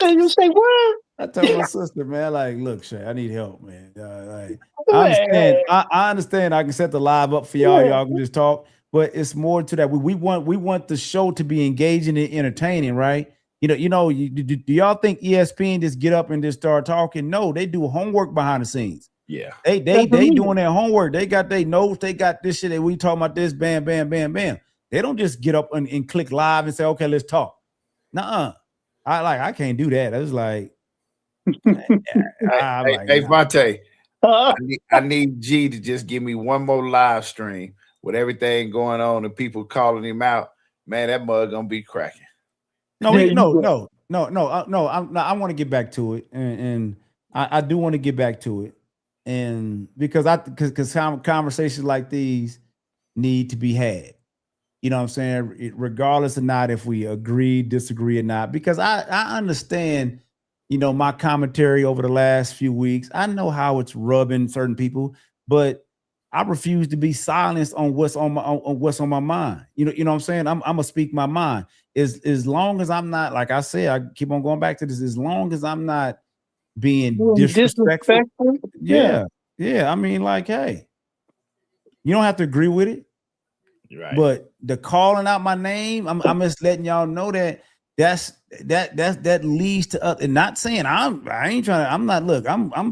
You say what? I told my sister, man, like, look, Shay, I need help, man. Like, I understand. I understand. I can set the live up for y'all. Y'all can just talk, but it's more to that. We want the show to be engaging and entertaining, right? Do y'all think ESPN just get up and just start talking? No, they do homework behind the scenes. Yeah, they doing their homework. They got their notes. They got this shit that we talking about. This bam, bam, bam, bam. They don't just get up and click live and say, okay, let's talk. Nuh-uh. I can't do that. I was like. Hey, Vontae, I need G to just give me one more live stream with everything going on and people calling him out. Man, that mug gonna be cracking. No. I want to get back to it, and I do want to get back to it, and because conversations like these need to be had. You know what I'm saying? Regardless of not if we agree, disagree, or not, because I understand. My commentary over the last few weeks, I know how it's rubbing certain people, but I refuse to be silenced on what's on my mind. You know what I'm saying? I'm gonna speak my mind. As long as I'm not, like I said, I keep on going back to this, as long as I'm not being disrespectful. Yeah. I mean, like, hey, you don't have to agree with it. Right. But the calling out my name, I'm just letting y'all know that that leads to us, and not saying I'm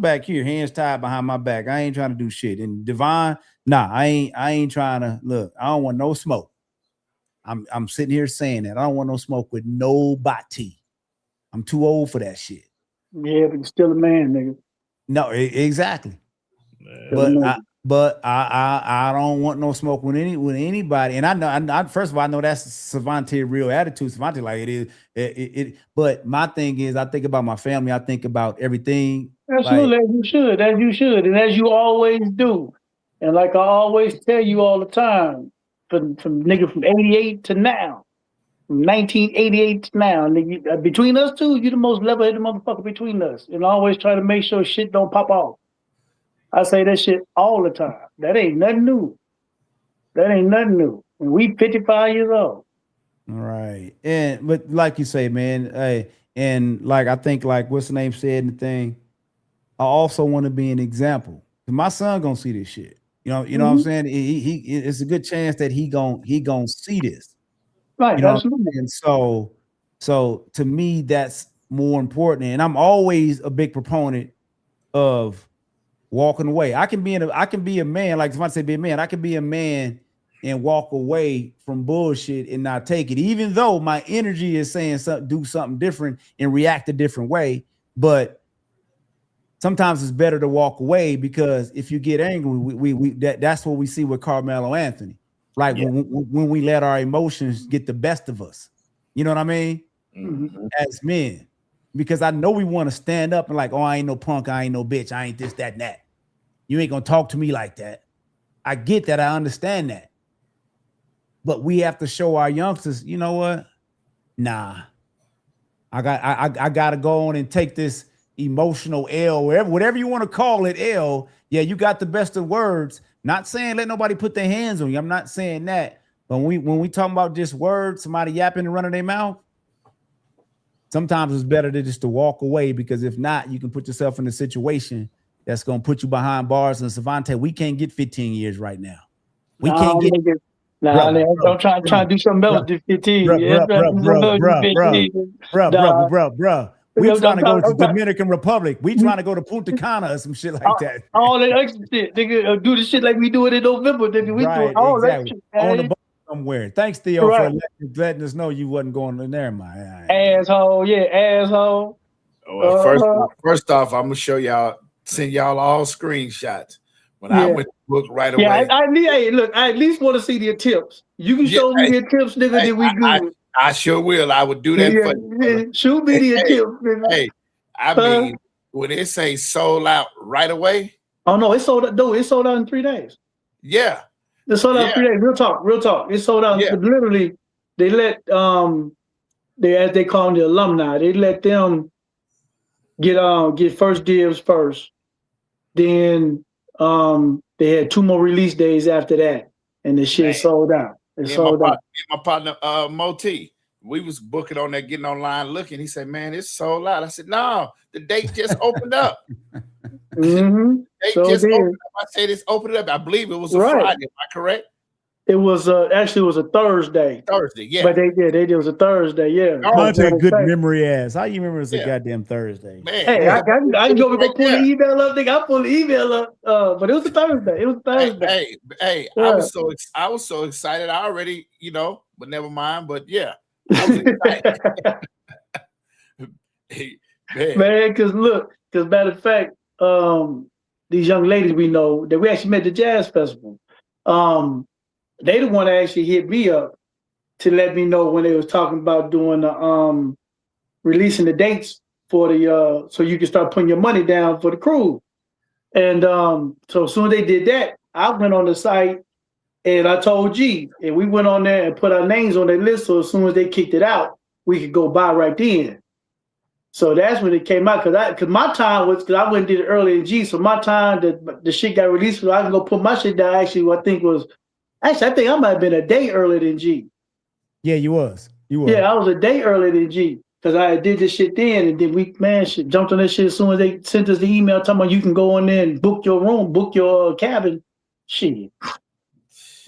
back here hands tied behind my back. I ain't trying to do shit. And Divine, nah, I ain't trying to look. I don't want no smoke. I'm sitting here saying that I don't want no smoke with nobody. I'm too old for that shit. Yeah, but you're still a man, nigga. No, exactly. But I don't want no smoke with anybody. And I know, first of all, I know that's Savante real attitude. Savante like it is. It. But my thing is, I think about my family. I think about everything. Absolutely, as you should, and as you always do. And like I always tell you all the time, from nigga from 88 to now, from 1988 to now, nigga, between us two, you the most level-headed motherfucker between us. And I always try to make sure shit don't pop off. I say that shit all the time. That ain't nothing new. And we 55 years old. Right. But like you say, man, hey, and like I think like what's the name said in the thing, I also want to be an example. My son gonna see this shit. You know what I'm saying? He it's a good chance that he gonna see this. Right. You know, absolutely. and so to me, that's more important. And I'm always a big proponent of walking away. I can be a man, like somebody said, be a man. I can be a man and walk away from bullshit and not take it, even though my energy is saying something, do something different and react a different way. But sometimes it's better to walk away, because if you get angry, that's what we see with Carmelo Anthony. Like when we let our emotions get the best of us, you know what I mean? Mm-hmm. As men, because I know we want to stand up and like, oh, I ain't no punk, I ain't no bitch, I ain't this, that, and that. You ain't gonna talk to me like that. I get that, I understand that. But we have to show our youngsters, you know what? Nah, I gotta go on and take this emotional L, whatever you want to call it, L. Yeah, you got the best of words. Not saying let nobody put their hands on you. I'm not saying that. But when we talking about just words, somebody yapping and running their mouth, sometimes it's better to walk away, because if not, you can put yourself in a situation that's gonna put you behind bars. And Savante, we can't get 15 years right now. We can't get. Don't try to do something else to 15. Bruh. We trying to go to Dominican Republic. We trying to go to Punta Cana or some shit like that. All that extra shit, nigga. Do the shit like we do it in November, nigga. We do all that shit. On the boat somewhere. Thanks, Theo, for letting us know you wasn't going in there, man. Asshole, yeah, asshole. First off, I'm gonna send y'all all screenshots. When I went to book right away. I at least want to see the attempts. You can show me the attempts, nigga, that we good. I sure will. I would do that for you. Shoot me the attempts, nigga. Hey, I mean, when it say sold out right away. Oh no, it's sold out. No, it's sold out in 3 days. Yeah. It's sold out in 3 days. Real talk. It's sold out. Yeah. Literally, they let as they call them, the alumni, they let them get first dibs first. Then they had 2 more release days after that, and the shit sold out. My partner Moti, we was booking on there, getting online looking. He said, "Man, it's sold out." I said, "No, the date just opened up." Mm-hmm. Opened up. I said it's opened up. I believe it was a Friday. Am I correct? It was actually it was a Thursday. Yeah. But they did. It was a Thursday. Yeah. That good memory ass. How you remember it's a goddamn Thursday? Man, hey, I can go pull the email up. I pull the email up. But it was a Thursday. It was a Thursday. Hey. I was so excited. I already, but never mind. But yeah, I was excited. Man, because matter of fact, these young ladies we know that we actually met at the jazz festival. They the one that actually hit me up to let me know when they was talking about doing the releasing the dates for the so you can start putting your money down for the cruise. And so as soon as they did that, I went on the site and I told G, and we went on there and put our names on their list. So as soon as they kicked it out, we could go buy right then. So that's when it came out, because my time was, because I went and did it early in G. So my time that the shit got released, so I can go put my shit down. Actually, I think I might have been a day earlier than G. Yeah, you was. Yeah, I was a day earlier than G, because I did this shit then, and then we jumped on this shit as soon as they sent us the email talking about you can go in there and book your room, book your cabin. Shit.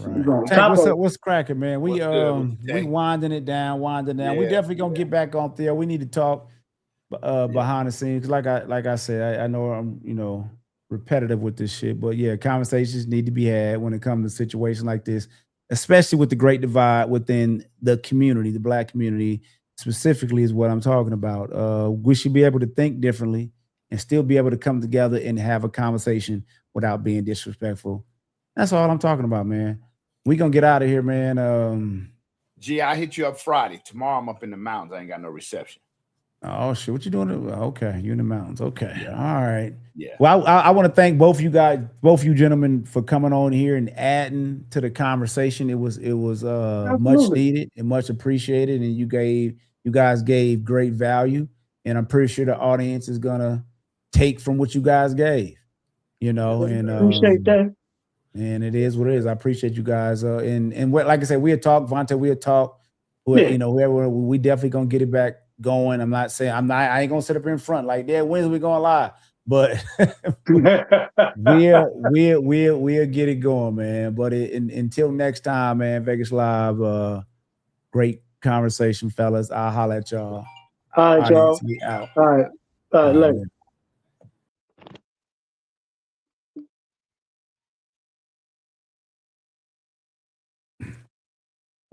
Right. Tank, what's cracking, man? We winding it down. Yeah. We definitely gonna get back on there. We need to talk behind the scenes. Like I said, I know I'm repetitive with this shit, but yeah, conversations need to be had when it comes to situations like this, especially with the great divide within the community, the Black community specifically is what I'm talking about. We should be able to think differently and still be able to come together and have a conversation without being disrespectful. That's all I'm talking about, man. We gonna get out of here, man. Gee, I hit you up Friday. Tomorrow I'm up in the mountains. I ain't got no reception. Oh shit! What you doing? Okay, you in the mountains. Okay, yeah. All right. Yeah. Well, I want to thank both you gentlemen, for coming on here and adding to the conversation. It was much needed and much appreciated, and you guys gave great value, and I'm pretty sure the audience is gonna take from what you guys gave. And appreciate that. And it is what it is. I appreciate you guys. And what, like I said, we had talked, Vontae, we had talked. Whoever, we definitely gonna get it back going. I ain't gonna sit up in front like, yeah, when's we going live? But we'll get it going, man. But until next time, man, Vegas Live, great conversation, fellas. I'll holler at y'all. All right, y'all. We out. All right, later.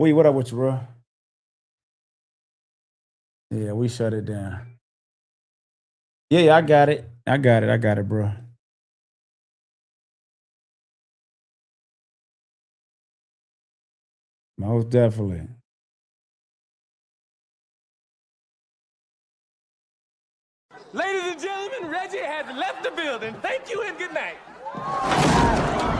Wait, what up with you, bro? Yeah, we shut it down. Yeah, I got it. I got it, bro. Most definitely. Ladies and gentlemen, Reggie has left the building. Thank you and good night.